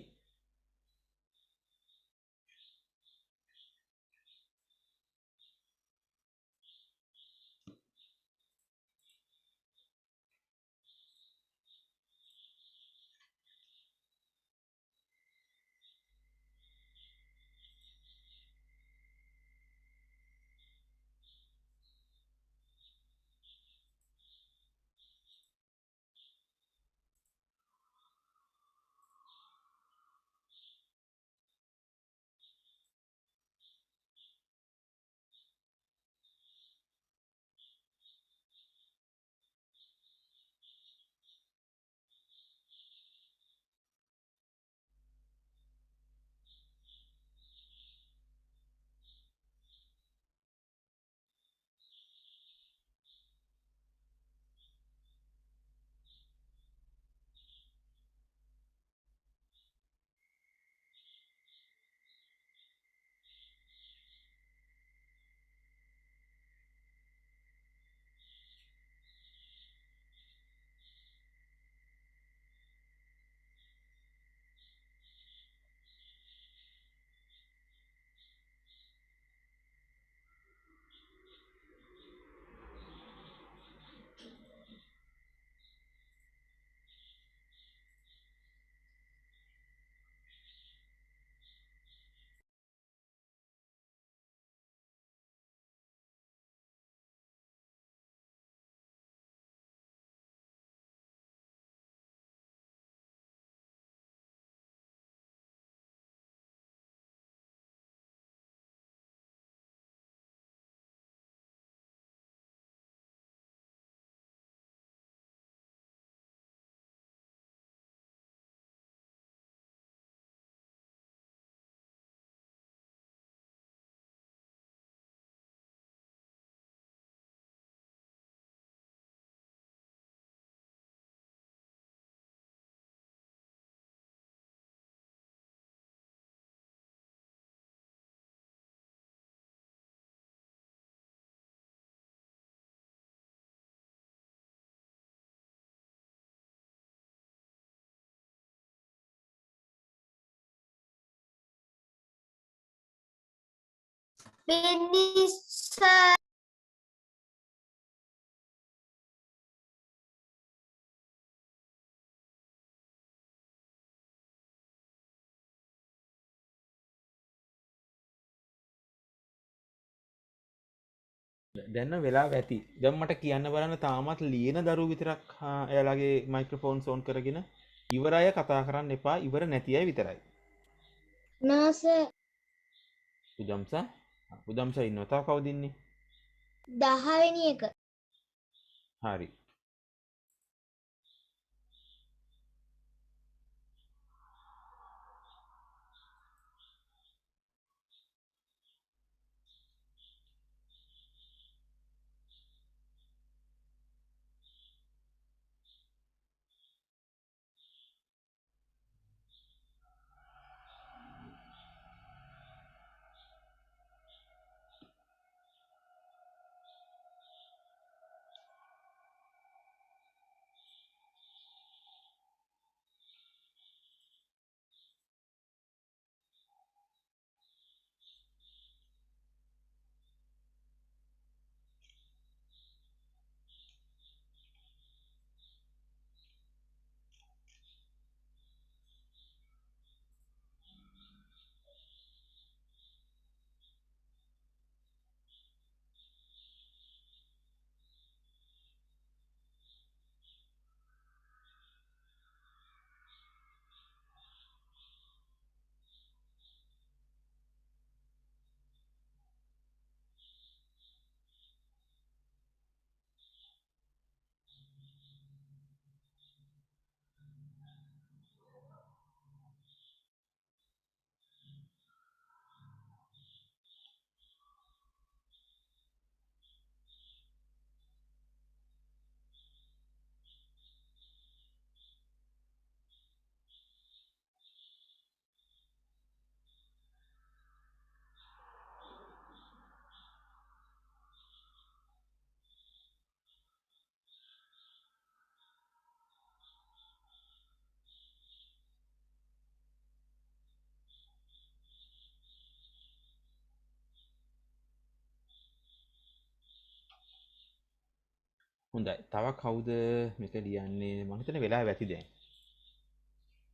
පිනිස්ස දැන්න වෙලා ඇති දැන් මට කියන්න බලන්න තාමත් ලියන දරුවෝ විතරක් එයාලගේ මයික්‍රොෆෝන්ස් ඕන් කරගෙන ඉවර අය කතා කරන්න එපා ඉවර නැති අය විතරයි. නාස පුදම්සා ඉන්නවා. තව කවුද ඉන්නේ? 10 වෙනි එක. හරි. හොඳයි. තව කවුද මේක ලියන්නේ? මම හිතන්නේ වෙලාව ඇති දැන්.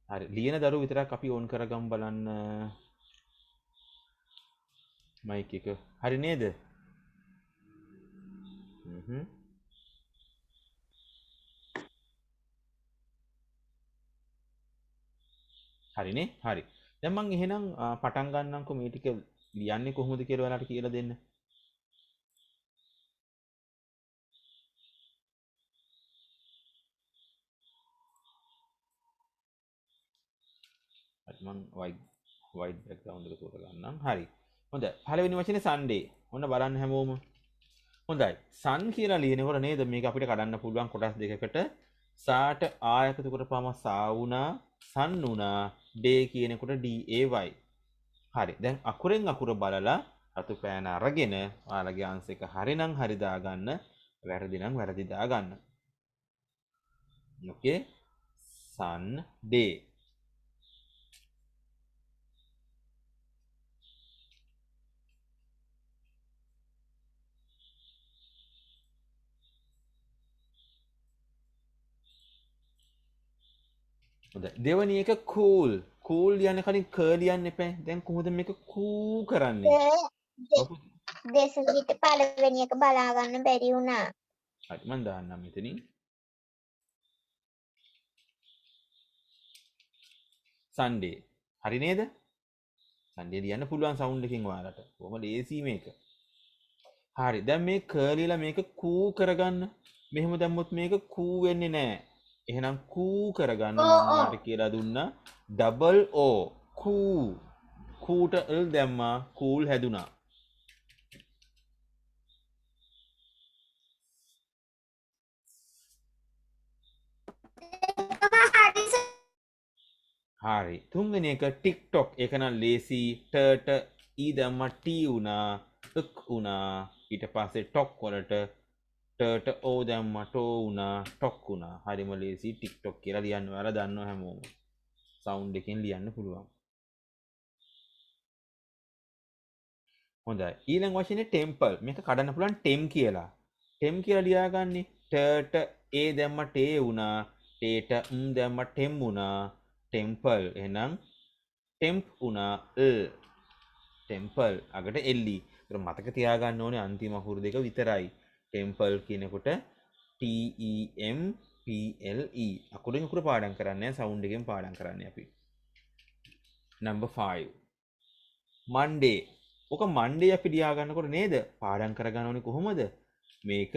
හරි. ලියන දරුවෝ විතරක් අපි ඕන් කරගමු බලන්න මයික් එක. හරි නේද? හ්ම්. හරිනේ? හරි. දැන් මං එහෙනම් පටන් ගන්නම්කෝ මේ ටික ලියන්නේ කොහොමද කියලා ඔයාලට කියලා දෙන්න. හරි මං white background එක තෝර ගන්නම්. හරි. හොඳයි. පළවෙනි වචනේ Sunday. ඔන්න බලන්න හැමෝම. හොඳයි. sun කියලා ලියනකොට නේද මේක අපිට කඩන්න පුළුවන් කොටස් දෙකකට. සාට ආ එකතු කරපුවම සා වුණා, sun වුණා, day කියනකොට day. හරි. දැන් අකුරෙන් අකුර බලලා රතු පෑන අරගෙන ඔයාලගේ ආන්සර් එක හරිනම් හරි දාගන්න, වැරදි නම් වැරදි දාගන්න. ඕකේ? Sunday. දෙවනි එක cool. cool ලියන්න කලින් ක ලියන්න එපා. දැන් කොහොමද මේක කූ කරන්නේ? දේශගීත පළවෙනි එක බලා ගන්න බැරි වුණා. හරි මම දාන්නම් මෙතනින්. Sunday. හරි නේද? Sunday ලියන්න පුළුවන් සවුන්ඩ් එකකින් ඔයාලට. කොහොම ලේසි මේක. හරි. දැන් මේ ක ලියලා මේක කූ කරගන්න. මෙහෙම දැම්මොත් මේක කූ වෙන්නේ නැහැ. එහෙනම් කූ කරගන්න මම ඔයාලට කියලා දුන්නා ඩබල් ඕ කූ. කූට ල් දැම්මා කූල් හැදුනා. හරි. තුන්වෙනි එක TikTok. ඒක නම් ලේසි. ටට ඊ දැම්මා ටී වුණා. ක් වුණා. ඊට පස්සේ ටොක් වලට ටට ඕ දැම්මා ටෝ වුණා. ටොක් වුණා. හරිම ලේසි. TikTok කියලා ලියන්න ඔයාලා දන්නවා හැමෝම. සවුන්ඩ් එකෙන් ලියන්න පුළුවන්. හොඳයි. ඊළඟ වචනේ ටෙම්පල්. මේක කඩන්න පුළුවන් ටෙම් කියලා. ටෙම් කියලා ලියාගන්නේ. ටට ඒ දැම්ම ටේ වුණා. ටේට දැම්ම ටෙම් වුණා. ටෙම්පල්. එහෙනම් ටෙම්ප් වුණා. ටෙම්පල් අගට එල්ලි. ඒතර මතක තියාගන්න ඕනේ අන්තිම අකුරු දෙක විතරයි. ටෙම්පල් කියනකොට T E M P L E. අකුරෙන් අකුර පාඩම් කරන්නේ නැහැ. සවුන්ඩ් එකෙන් පාඩම් කරන්නේ අපි. number 5. Monday. ඕක Monday අපි ලියාගන්නකොට නේද? පාඩම් කරගන්න ඕනේ කොහොමද? මේක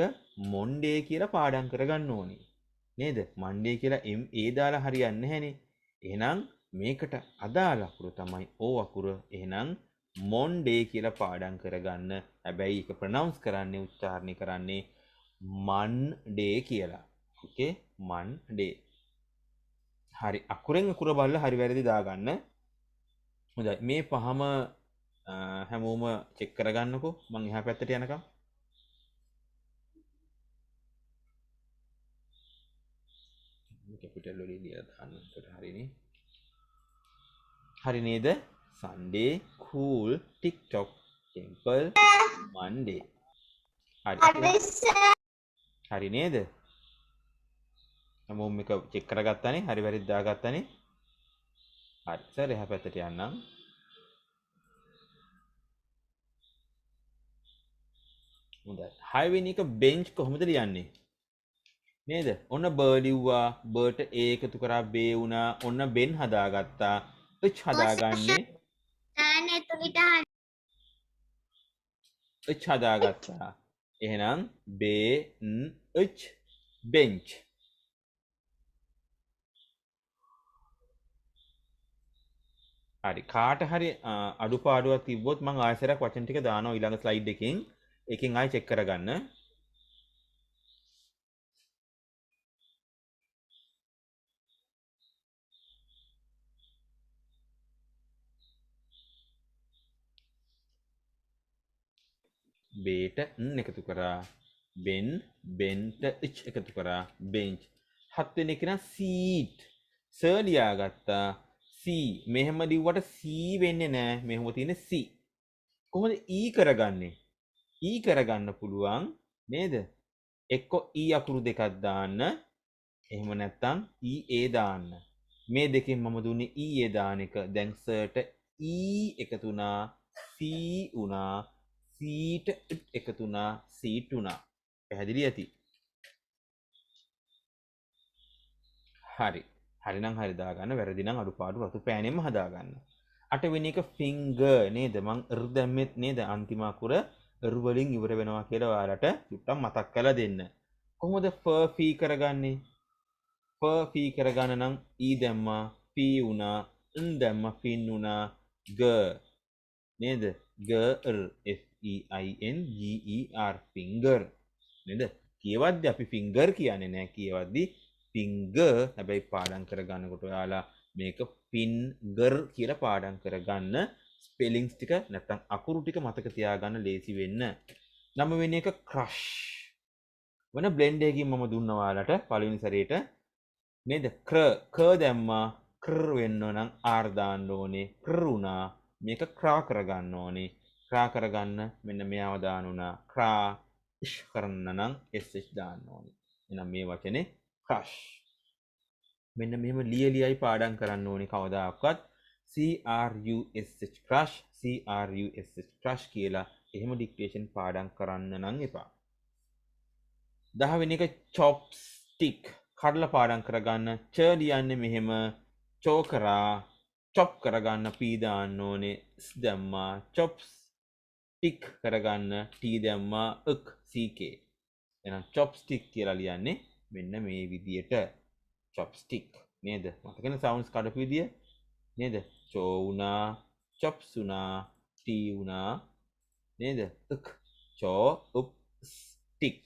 Monday කියලා පාඩම් කරගන්න ඕනේ. නේද? Monday කියලා A දාලා හරියන්නේ නැහනේ. එහෙනම් මේකට අදාළ අකුර තමයි O අකුර. එහෙනම් Monday කියලා පාඩම් කරගන්න. හැබැයි ඒක ප්‍රොනවුන්ස් කරන්නේ උච්චාරණය කරන්නේ Monday කියලා. ඕකේ? Monday. හරි. අකුරෙන් අකුර බලලා හරි වැරදි දාගන්න. හොඳයි. මේ පහම හැමෝම චෙක් කරගන්නකෝ. මං එහා පැත්තට යනකම්. කැපිටල් වලින් ලියලා දාන්න. ඒකට හරිනේ. හරි නේද? Sunday, cool, TikTok, temple, Monday. හරි. හරි නේද? හැමෝම මේක චෙක් කරගත්තානේ. හරි වැරදි දාගත්තානේ. හරි. සර් එහා පැත්තට යන්නම්. හොඳයි. 6 වෙනි එක bench කොහොමද ලියන්නේ? නේද? ඔන්න බර් ලිව්වා. බර්ට A එකතු කරා B වුණා. ඔන්න Ben හදාගත්තා. h හදාගන්නේ h හදාගත්තා. එහෙනම් bench bench. හරි. කාට හරි අඩුපාඩුවක් තිබ්බොත් මම ආයෙසරක් වචන ටික දානවා ඊළඟ ස්ලයිඩ් එකකින්. ඒකෙන් ආයෙ චෙක් කරගන්න. බේට එකතු කරා. බෙන් බෙන්ට h එකතු කරා. bench. 7 වෙනි එක නම් seat. සර් ලියාගත්තා. C මෙහෙම ලිව්වට C වෙන්නේ නැහැ. මෙහෙම තියෙන C. කොහොමද E කරගන්නේ? E කරගන්න පුළුවන් නේද? එක්ක E අකුරු දෙකක් දාන්න. එහෙම නැත්නම් E A දාන්න. මේ දෙකෙන් මම දුන්නේ E A දාන එක. දැන් සර්ට E එකතු වුණා. C වුණා. සීට එකතු වුණා. සීට් වුණා. පැහැදිලි ඇති. හරි. හරි නම් හරි දාගන්න. වැරදි නම් අඩුපාඩු රතු පෑනෙම හදාගන්න. 8 වෙනි එක finger නේද? මං දැම්මෙත් නේද? අන්තිම අකුර වලින් ඉවර වෙනවා කියලා ඔයාලට චුට්ටක් මතක් කරලා දෙන්න. කොහොමද fur fee කරගන්නේ? fur fee කරගන්න නම් e දැම්මා, p වුණා, n දැම්මා, fin වුණා, g නේද? girl f e i n g e r finger නේද? කියවද්දි අපි finger කියන්නේ නැහැ. කියවද්දි finger. හැබැයි පාඩම් කරගන්නකොට ඔයාලා මේක finger කියලා පාඩම් කරගන්න. ස්පෙලිංස් ටික නැත්නම් අකුරු ටික මතක තියාගන්න ලේසි වෙන්න. 9 වෙනි එක crush. වෙන බ්ලෙන්ඩ් එකකින් මම දුන්නා ඔයාලට පළවෙනි සැරේට නේද? ක දැම්මා. කර් වෙන්න නම් r දාන්න ඕනේ. කර් උනා. මේක ක්‍රා කරගන්න ඕනේ. ක්‍රා කරගන්න මෙන්න මෙයාව දාන්න උනා. ක්‍රා කරන්න නම් sh දාන්න ඕනේ. එහෙනම් මේ වචනේ crush. මෙන්න මෙහෙම ලියලියයි පාඩම් කරන්න ඕනේ කවදාකවත් crush crush crush crush කියලා එහෙම ඩික්ටේෂන් පාඩම් කරන්න නම් එපා. 10 වෙනි එක chopstick කඩලා පාඩම් කරගන්න. ච ලියන්නේ මෙහෙම චෝ කරා chop කරගන්න p දාන්න ඕනේ s දැම්මා chops stick කරගන්න t දැම්මා ක් ck. එහෙනම් chopstick කියලා ලියන්නේ මෙන්න මේ විදියට. chopstick නේද? මතකනේ sounds කඩපු විදිය නේද? චෝ උනා, chops උනා, t උනා නේද? ක් චෝ up stick.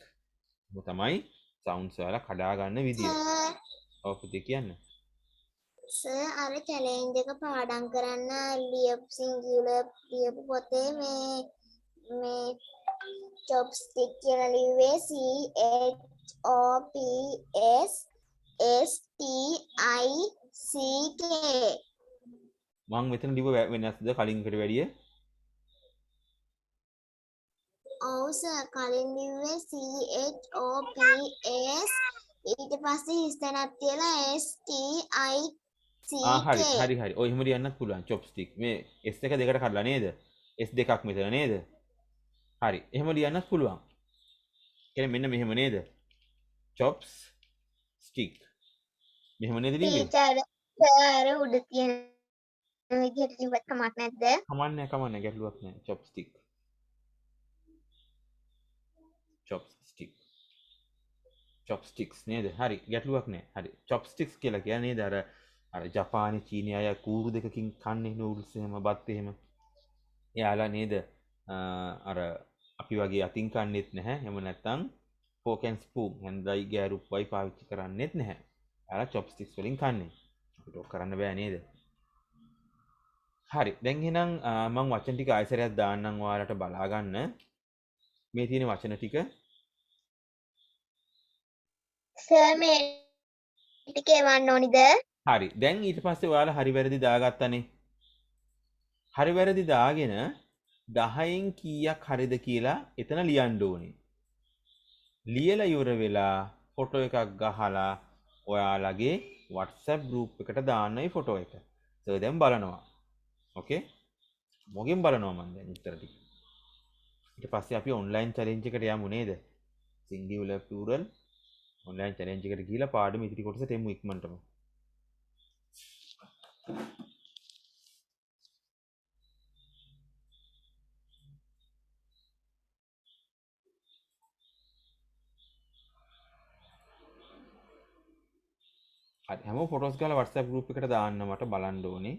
මොක තමයි sounds වල කඩා ගන්න විදිය. ඔව් පුතේ කියන්න. සර් අර චැලෙන්ජ් එක පාඩම් කරන්න ලියපු සිංගියුලර් ලියපු පොතේ මේ chopstick කියලා ලිව්වේ C H O P S S T I C K. මං මෙතන ලිව වෙනස්ද කලින් එකට වැඩිය? ඔව් සර් කලින් ලිව්වේ CHOPS ඊට පස්සේ හිස් තැනක් තියලා හරි STICK. හරි හරි. ඔය එහෙම ලියන්නත් පුළුවන් chopstick. මේ S එක දෙකට කඩලා නේද? S දෙකක් මෙතන නේද? හරි. එහෙම ලියන්නත් පුළුවන්. කියන්නේ මෙන්න මෙහෙම නේද? chops stick. මෙහෙම නේද ලිව්වේ? ටීචර් සර් උඩ තියෙන විදිහට ලිව්වත් කමක් නැද්ද? කමන්නේ ගැටලුවක් නැහැ. chopstick. chopstick. chopsticks නේද? හරි ගැටලුවක් නැහැ. හරි. chopsticks කියලා කියන්නේ නේද අර ජපානි චීනි අය කූරු දෙකකින් කන්නේ නූඩල්ස් එහෙම බත් එහෙම. එයාලා නේද අර අපි වගේ අතින් කන්නේත් නැහැ. එහෙම නැත්නම් fork and spoon හැන්දයි ගෑරුප්පයි පාවිච්චි කරන්නේත් නැහැ. එයාලා chopsticks වලින් කන්නේ. අපිට ඔක් කරන්න බෑ නේද? හරි. දැන් එහෙනම් මම වචන ටික ආයෙසරයක් දාන්නම් ඔයාලට බලා ගන්න. මේ තියෙන වචන ටික සර් මේ ටික එවන්න ඕනිද? හරි. දැන් ඊට පස්සේ ඔයාලා හරි වැරදි දාගත්තනේ. හරි වැරදි දාගෙන 10න් කීයක් හරිද කියලා එතන ලියන්න ඕනේ. ලියලා ඉවර වෙලා ෆොටෝ එකක් ගහලා ඔයාලගේ WhatsApp group එකට දාන්න ඒ ෆොටෝ එක. සර් දැන් බලනවා. ඕකේ? මොගෙන් බලනවා මම දැන් උත්තර ටික. ඊට පස්සේ අපි ඔන්ලයින් චැලෙන්ජ් එකට යමු නේද? singular plural ඔන්ලයින් චැලෙන්ජ් එකට ගිහලා පාඩම ඉදිරි කොටසට එමු ඉක්මනටම. හරි හැමෝම ෆොටෝස් ගාලා WhatsApp group එකට දාන්න මට බලන්න ඕනේ.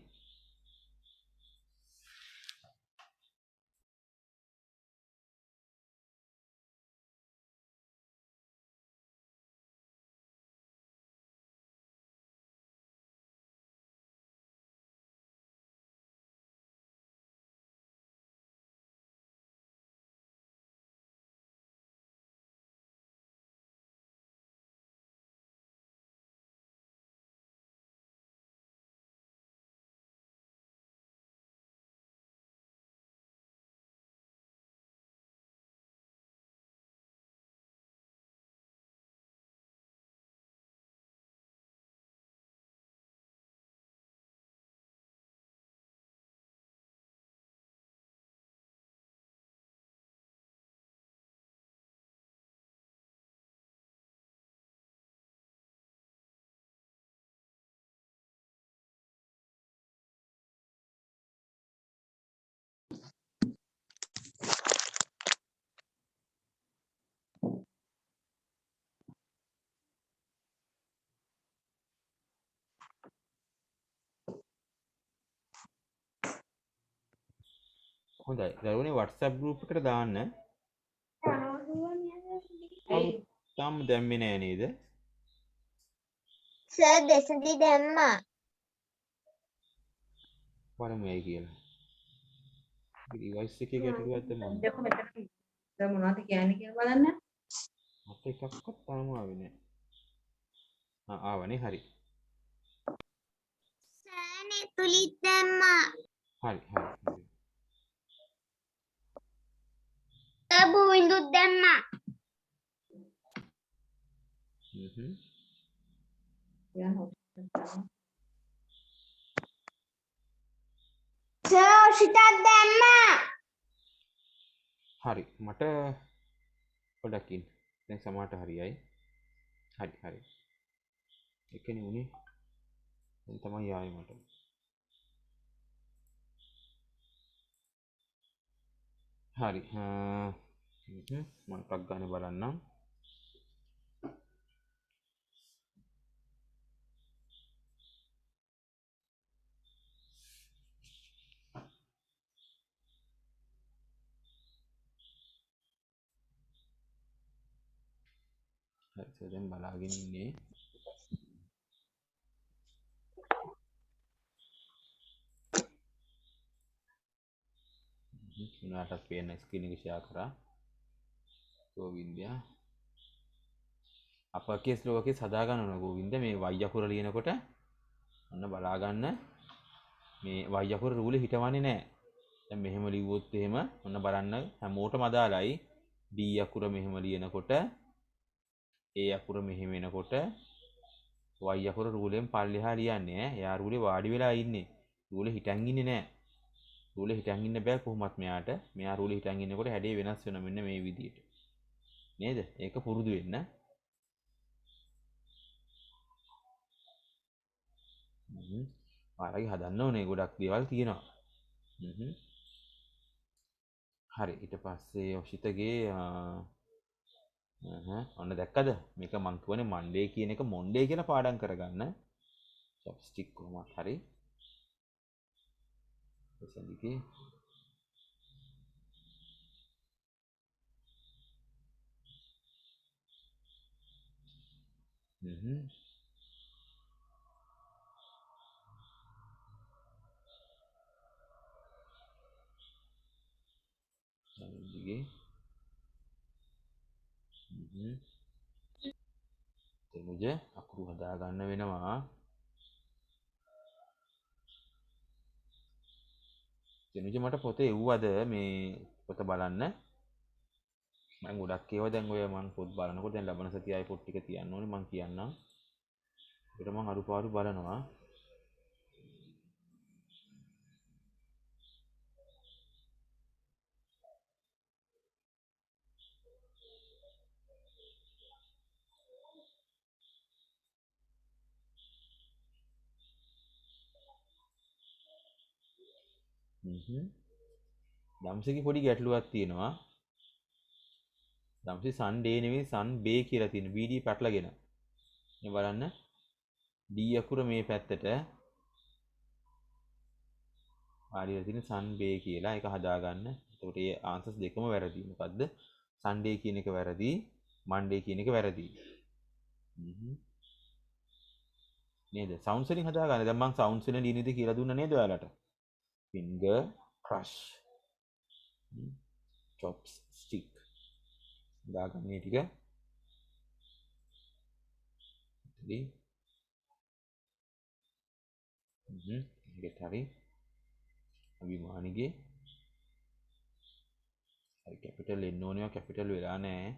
හොඳයි. දරුවනේ WhatsApp group එකට දාන්න. තාම දැම්මේ නෑ නේද? සර් දෙසඳි දැම්මා. බලමු ඇයි කියලා. ඩිවයිස් එකේ ගැටලුවක්ද මොකක්ද? දෙක මෙතන දැන් මොනවද කියන්නේ කියලා බලන්න. මට එකක්වත් තාම ආවේ නෑ. ආවනේ හරි. සර් නෙතුලිත් දැම්මා. හරි. සර් බුවින්දුත් දැම්මා. යන්න හොස්පිටල්. සර් ඔෂිතත් දැම්මා. හරි. මට පොඩ්ඩක් ඉන්න. දැන් සමහරට හරියයි. හරි. එකනේ උනේ. දැන් තමයි ආවේ මට. හරි. මම ටක් ගන්න බලන්නම්. හරි දැන් බලාගෙන ඉන්නේ. උනාටත් පේන ස්ක්‍රීන් එක ෂෙයා කරා. ගෝවින්දයා අපකේස් ලෝකේ සදා ගන්න ඕන ගෝවින්ද මේ y අකුර ලියනකොට ඔන්න බලා ගන්න මේ y අකුර රූලේ හිටවන්නේ නැහැ. දැන් මෙහෙම ලිව්වොත් එහෙම ඔන්න බලන්න හැමෝටම අදාළයි. D අකුර මෙහෙම ලියනකොට A අකුර මෙහෙම එනකොට y අකුර රූලෙන් පල්ලෙහා ලියන්නේ ඈ. එයා රූලේ වාඩි වෙලා ඉන්නේ. රූලේ හිටන් ඉන්නේ නැහැ. රූලේ හිටන් ඉන්න බෑ කොහොමත් මෙයාට. මෙයා රූලේ හිටන් ඉන්නකොට හැඩේ වෙනස් වෙනවා මෙන්න මේ විදිහට. නේද? ඒක පුරුදු වෙන්න. ඔයාලගේ හදන්න ඕනේ ගොඩක් දේවල් තියෙනවා. හරි ඊට පස්සේ ඔෂිතගේ ඔන්න දැක්කද මේක මං කියවනේ මන්ඩේ කියන එක මොන්ඩේ කියලා පාඩම් කරගන්න. චොප්ස්ටික් කොහොමත් හරි. එසන්දිකේ තෙමුජ අකුරු හදා ගන්න වෙනවා. තෙමුජ මට පොතේ එව්වද මේ පොත බලන්න. මම ගොඩක් ඒවා දැන් ඔය මම පොත් බලනකොට දැන් ලබන සතියයි පොත් ටික තියන්න ඕනේ මම කියන්නම්. ඒකට මම අරුපාරු බලනවා. දම්සගේ පොඩි ගැටලුවක් තියෙනවා. දම්සි සන් ඩේ නෙවෙයි සන් බේ කියලා තියෙන BD පැටලගෙන. මේ බලන්න D අකුර මේ පැත්තට ආරිය තියෙන සන් බේ කියලා ඒක හදාගන්න. එතකොට මේ ආන්සර්ස් දෙකම වැරදි. මොකද්ද? සන් ඩේ කියන එක වැරදි, මන්ඩේ කියන එක වැරදි. නේද? සවුන්ඩ්ස් වලින් හදාගන්න. දැන් මම සවුන්ඩ්ස් වලින් ලියන විදිහ කියලා දුන්නා නේද ඔයාලට? finger crush chopstick දාගන්න මේ ටික හරි මේකට හරි අභිමානිගේ හරි කැපිටල් එන්න ඕනේ කැපිටල් වෙලා නැහැ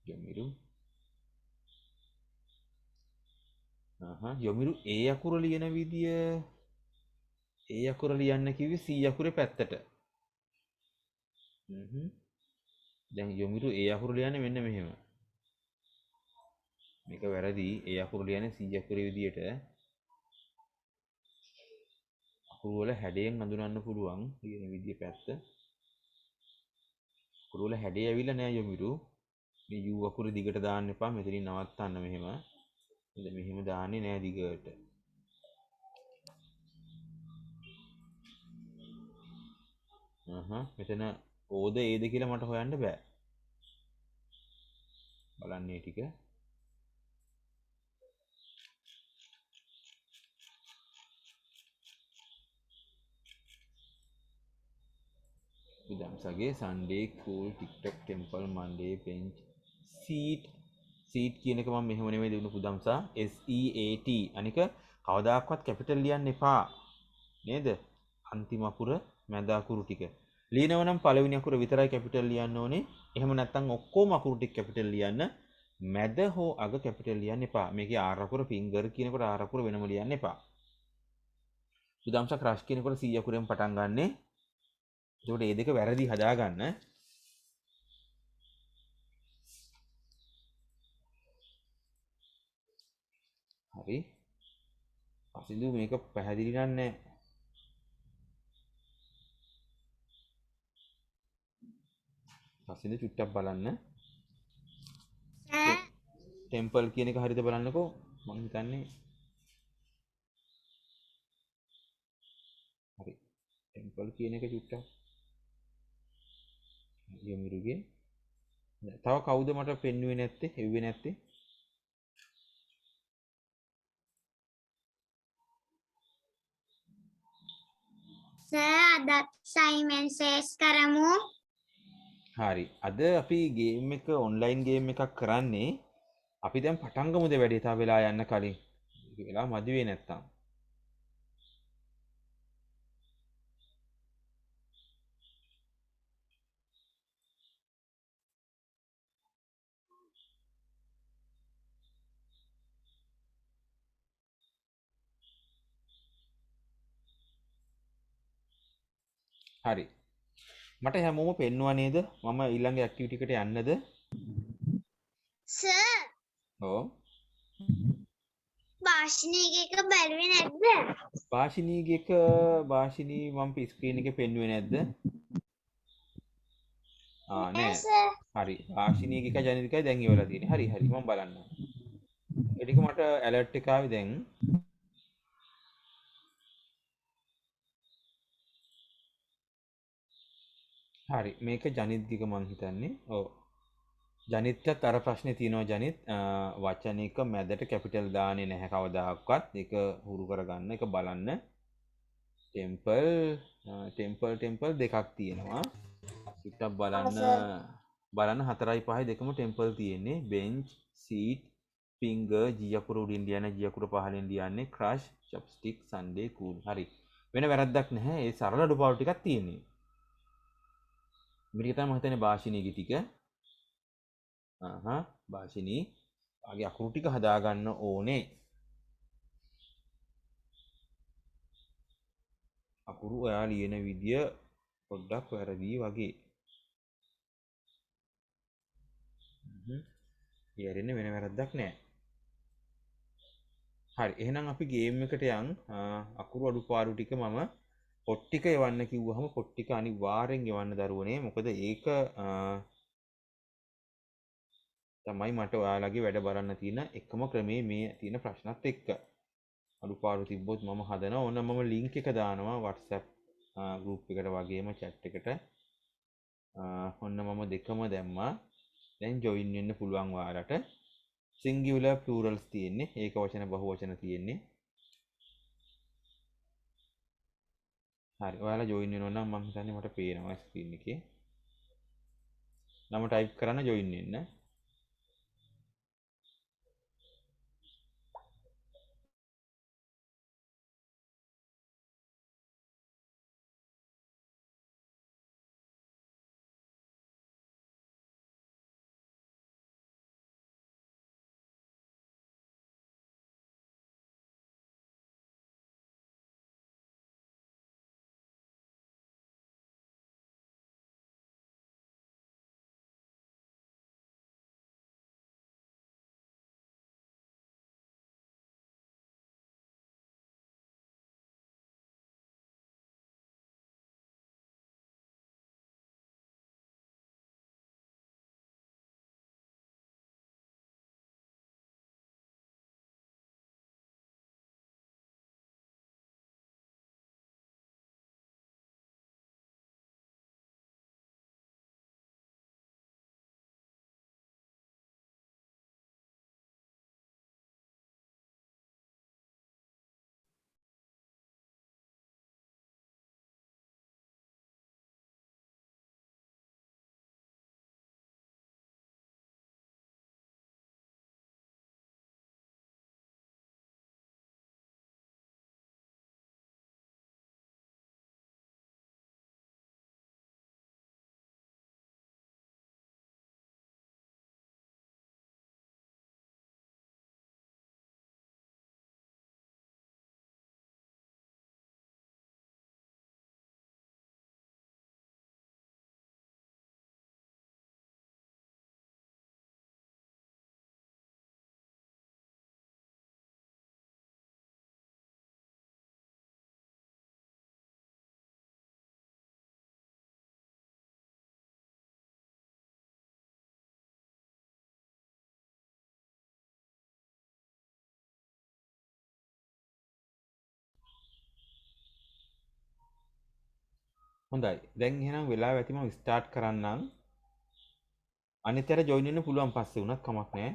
යොමිරු යොමිරු ඒ අකුර ලියන විදිය ඒ අකුර ලියන්න කිව්වේ C අකුරේ පැත්තට දැන් යොමිරු ඒ අකුර ලියන්නේ මෙන්න මෙහෙම මේක වැරදි ඒ අකුර ලියන්නේ C අකුරේ විදියට අකුරු වල හැඩයෙන් අඳුනන්න පුළුවන් ලියන විදිය පැත්ත අකුරු වල හැඩය ඇවිල්ලා නෑ යොමිරු මේ U අකුර දිගට දාන්න එපා මෙතනින් නවත්තන්න මෙහෙම මෙහෙම දාන්නේ නෑ දිගට මෙතන ඕද ඒද කියලා මට හොයන්න බෑ බලන්න මේ ටික විදම්සගේ Sunday cool TikTok temple Monday bench seat කියන එක මම මෙහෙම නෙමෙයි දුන්නු පුදම්සා SEAT අනික කවදාකවත් කැපිටල් ලියන්න එපා නේද අන්තිම අකුර මැද අකුරු ටික ලියනව නම් පළවෙනි අකුර විතරයි කැපිටල් ලියන්න ඕනේ එහෙම නැත්නම් ඔක්කොම අකුරු ටික කැපිටල් ලියන්න මැද හෝ අග කැපිටල් ලියන්න එපා මේකේ R අකුර finger කියනකොට R අකුර වෙනම ලියන්න එපා පුදම්සා crush කියනකොට C අකුරෙන් පටන් ගන්නෙ ඒකට මේ දෙක වැරදි හදාගන්න හරි අසින්දු මේක පැහැදිලි නෑ අසින්දු චුට්ටක් බලන්න ටෙම්පල් කියන එක හරියද බලන්නකෝ මම හිතන්නේ හරි ටෙම්පල් කියන එක චුට්ටක් යොමිරුගේ තව කවුද මට පෙන්වුවේ නැත්තේ හෙව්වේ නැත්තේ සර් අද අද සයිමන්සේස් කරමු. හරි. අද අපි ගේම් එක ඔන්ලයින් ගේම් එකක් කරන්නේ. අපි දැන් පටන් ගමුද වැඩේ තා වෙලා යන්න කලින්. වෙලා මදි වෙන්නේ නැත්තම්. හරි. මට හැමෝම පෙන්නවා නේද? මම ඊළඟ ඇක්ටිවිටි එකට යන්නද? සර් ඔව්. භාෂණයක එක බැලුවේ නැද්ද? භාෂිනීගේ එක භාෂිනී මම ස්ක්‍රීන් එකේ පෙන්වුවේ නැද්ද? නෑ. සර්. හරි. භාෂිනීගේ එක ජනිතිකයි දැන් ඉවරලා තියෙන්නේ. හරි හරි මම බලන්නම්. ඒ ටික මට ඇලර්ට් එක ආවේ දැන්. හරි. මේක ජනිත්ගික මං හිතන්නේ. ඔව්. ජනිත්ටත් අර ප්‍රශ්නේ තියෙනවා ජනිත් වචනික මැදට කැපිටල් දාන්නේ නැහැ කවදාකවත්. ඒක හුරු කරගන්න. ඒක බලන්න. ටෙම්පල් දෙකක් තියෙනවා. ටිකක් බලන්න බලන්න 4යි 5යි දෙකම ටෙම්පල් තියෙන්නේ. බෙන්ච්, සීට්, ෆින්ගර්, ජී අකුර උඩින් ලියන්නේ, ජී අකුර පහළින් ලියන්නේ, ක්‍රෂ්, චොප්ස්ටික්, සන්ඩේ, කූල්. හරි. වෙන වැරද්දක් නැහැ. ඒ සරල අඩුපාඩු ටිකක් තියෙන්නේ. මේක තමයි මම හිතන්නේ භාෂිනීගේ ටික. භාෂිනී ආගේ අකුරු ටික හදාගන්න ඕනේ. අකුරු ඔයා ලියන විදිය පොඩ්ඩක් වැරදි වගේ. ලියරෙන්න වෙන වැරද්දක් නැහැ. හරි. එහෙනම් අපි ගේම් එකට යන්. අකුරු අඩුපාඩු ටික මම පොත් ටික එවන්න කිව්වහම පොත් ටික අනිවාර්යෙන් එවන්න දරුවනේ. මොකද ඒක තමයි මට ඔයාලගේ වැඩ බලන්න තියෙන එකම ක්‍රමේ මේ තියෙන ප්‍රශ්නත් එක්ක. අඩුපාඩු තිබ්බොත් මම හදනවා. ඕන මම ලින්ක් එක දානවා WhatsApp group එකට වගේම chat එකට. ඔන්න මම දෙකම දැම්මා. දැන් join වෙන්න පුළුවන් ඔයාලට. singular plurals තියෙන්නේ. ඒක වචන බහු වචන තියෙන්නේ. හරි. ඔයාලා join වෙනවා නම් මම හිතන්නේ මට පේනවා screen එකේ. නම type කරන්න join වෙන්න. හොඳයි. දැන් එහෙනම් වෙලාව ඇති මම ස්ටාර්ට් කරන්නම්. අනිත් අයට ජොයින් වෙන්න පුළුවන් පස්සේ උනත් කමක් නැහැ.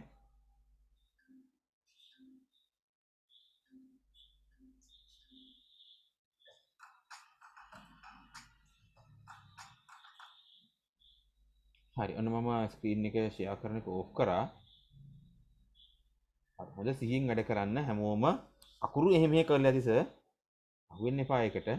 හරි ඔන්න මම ස්ක්‍රීන් එක ෂෙයා කරන එක ඕෆ් කරා. හරි හොඳ සිහියෙන් වැඩ කරන්න හැමෝම අකුරු එහෙම මෙහෙ කරලා ඇති සර්. අහුවෙන්න එපා ඒකට.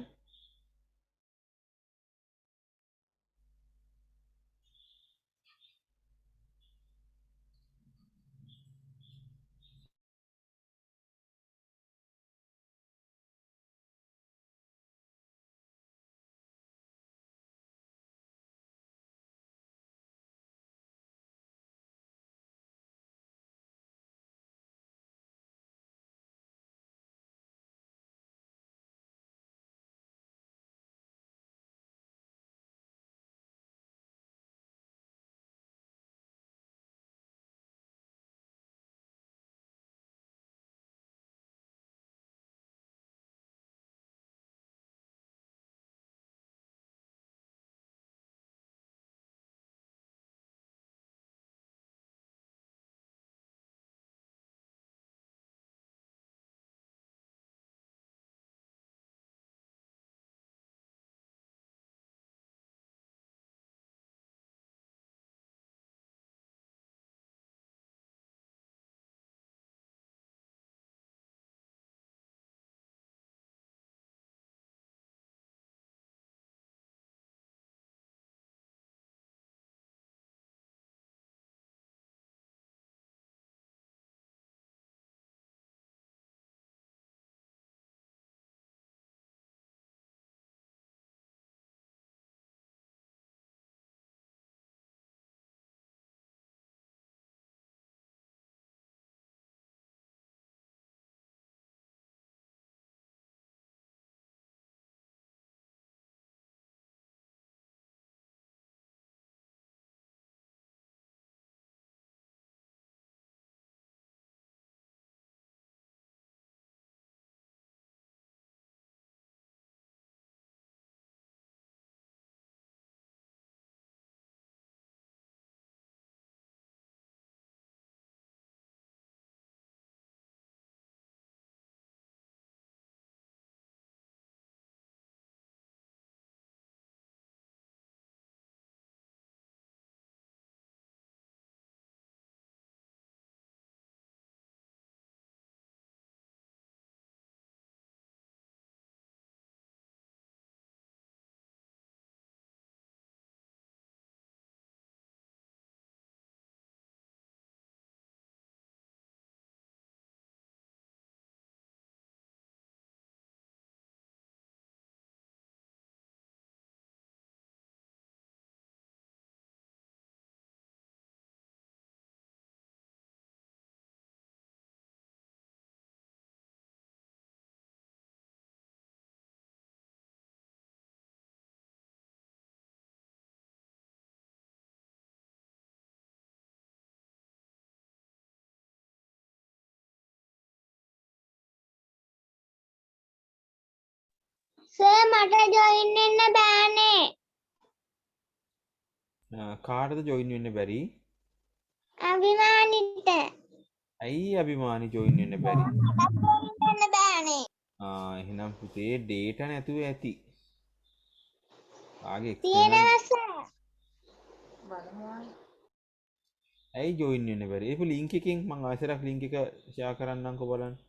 සර් මට ජොයින් වෙන්න බෑනේ. කාටද ජොයින් වෙන්න බැරි? අභිමානිට. ඇයි අභිමානි ජොයින් වෙන්න බැරි? මට ජොයින් වෙන්න බෑනේ. එහෙනම් පුතේ ඩේටා නැතුව ඇති. ආගේ තියෙනවා සර්. බලමු ආයේ. ඇයි ජොයින් වෙන්න බැරි? ඒක ලින්ක් එකෙන් මම ආයෙසරක් ලින්ක් එක ෂෙයා කරන්නම්කෝ බලන්න.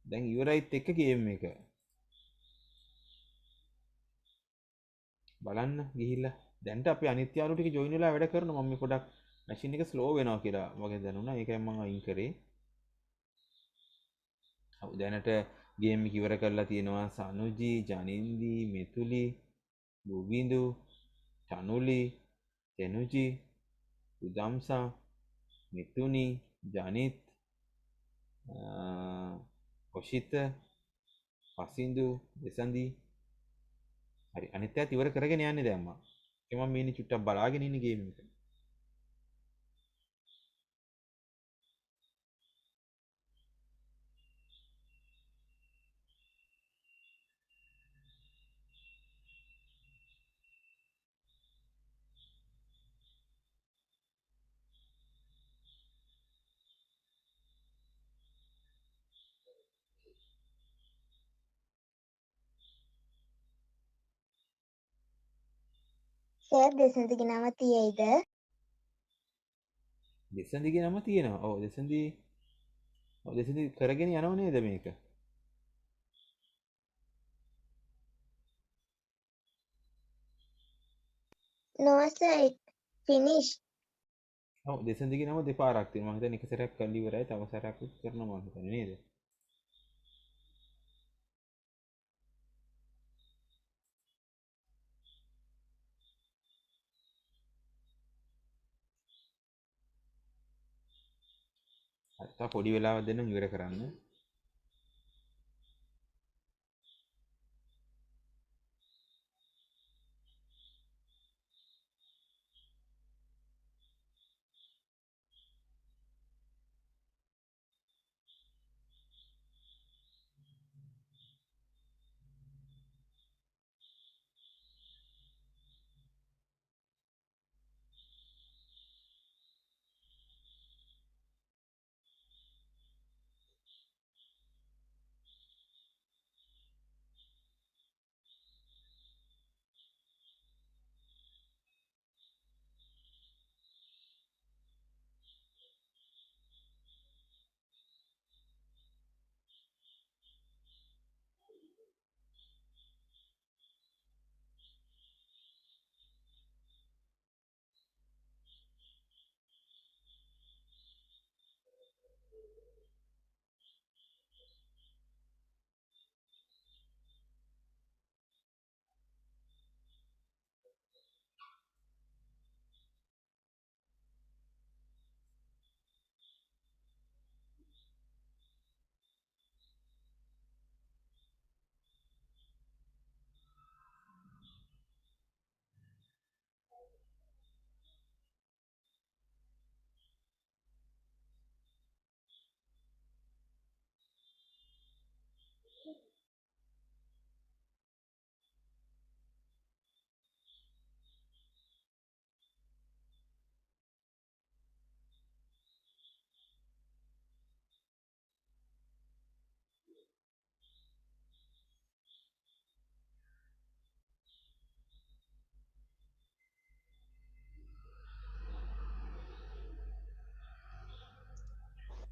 දැන් ඉවරයිත් එක්ක ගේම් එක. බලන්න ගිහිල්ලා. දැන්ට අපේ අනිත් යාළුවෝ ටික ජොයින් වෙලා වැඩ කරනවා. මම මේ පොඩක් මැෂින් එක ස්ලෝ වෙනවා කියලා මගේ දැනුණා. ඒකයි මම අයින් කරේ. දැනට ගේම් එක ඉවර කරලා තියෙනවා සනුජි, ජනින්දි, මෙතුලි, බුබිඳු, තනුලි, තෙනුජි, උදම්සා, මිතුනි, ජනිත්, ඔෂිත, පසින්දු, දෙසඳි. හරි අනිත් අයත් ඉවර කරගෙන යන්නේ දැන් මම. ඒ මම මේ චුට්ටක් බලාගෙන ඉන්නේ ගේම් එක. සර් දෙසඳගේ නම තියෙයිද? දෙසඳිගේ නම තියෙනවා. ඔව් දෙසඳි කරගෙන යනව නේද මේක? No sir, it finished. ඔව් දෙසඳිගේ නම දෙපාරක් තියෙනවා. මම හිතන්නේ එක සැරයක් කරලා ඉවරයි. තව සැරයක් කරනවා මම හිතන්නේ නේද? හරි. තව පොඩි වෙලාවක් දෙන්න ඉවර කරන්න.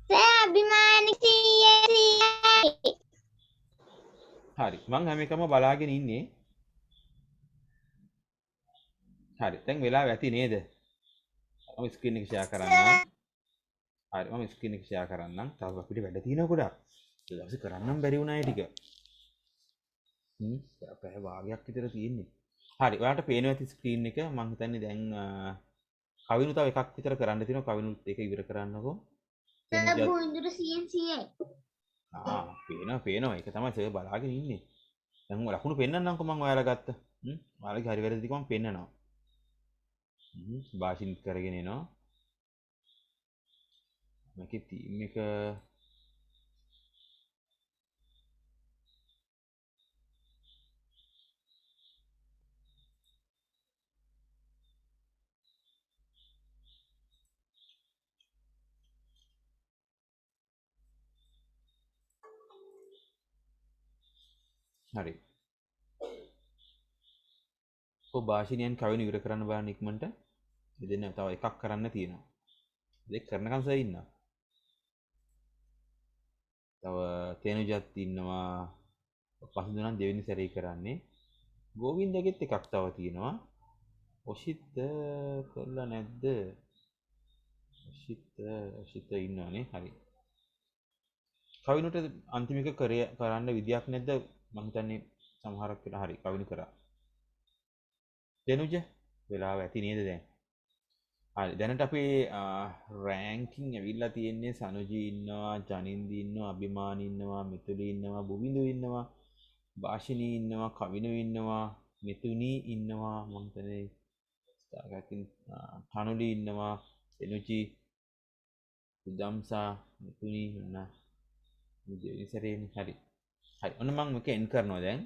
සර් අභිමානි සීයේ හරි. මං හැම එකම බලාගෙන ඉන්නේ. හරි. දැන් වෙලාව ඇති නේද? මම ස්ක්‍රීන් එක ෂෙයා කරන්නම්. හරි. මම ස්ක්‍රීන් එක ෂෙයා කරන්නම්. තව අපිට වැඩ තියෙනවා ගොඩක්. ඒ දවසේ කරන්නම් බැරි වුණා ඒ ටික. පැය භාගයක් විතර තියෙන්නේ. හරි. ඔයාලට පේනවා ඇති ස්ක්‍රීන් එක. මං හිතන්නේ දැන් කවිනු තව එකක් විතර කරන්න තියෙනවා. කවිනුත් ඒක ඉවර කරන්නකෝ. සර් බුන්දුර සීයේ පේනවා. ඒක තමයි සර් බලාගෙන ඉන්නේ. දැන් ලකුණු පෙන්නන්නම්කෝ මං ඔයාලා ගත්ත. ඔයාලගේ හරි වැරදි ටික මං පෙන්නනවා. භාෂිනිත් කරගෙන එනවා. මේකේ තීම් එක හරි. භාෂිනියන් කවින ඉවර කරන්න බලන්න ඉක්මනට. දෙන්න තව එකක් කරන්න තියෙනවා. දෙක කරනකම් සර් ඉන්නවා. තව තේනුජත් ඉන්නවා. පහසු නම් දෙවෙනි සැරේ කරන්නේ. ගෝවින්දගෙත් එකක් තව තියෙනවා. ඔෂිත් කරලා නැද්ද? ඔෂිත් ඉන්නවනේ. හරි. කවිනුට අන්තිම එක කරන්න විදියක් නැද්ද? මම හිතන්නේ සමහරක් වෙලා හරි කවිනු කරා. තේනුජ වෙලාව ඇති නේද දැන්? හරි දැනට අපේ රෑන්කින් ඇවිල්ලා තියෙන්නේ සනුජි ඉන්නවා, ජනින්දි ඉන්නවා, අභිමානි ඉන්නවා, මිතුලි ඉන්නවා, බුබිඳු ඉන්නවා, භාෂිනී ඉන්නවා, කවිනු ඉන්නවා, මිතුනි ඉන්නවා, මම හිතන්නේ ස්ථාගතින් තනුලි ඉන්නවා, තෙනුජි, සුදම්සා, මිතුනි ඉන්න දෙවෙනි සැරේනේ. හරි. ඔන්න මම මේක එන්ඩ් කරනවා දැන්.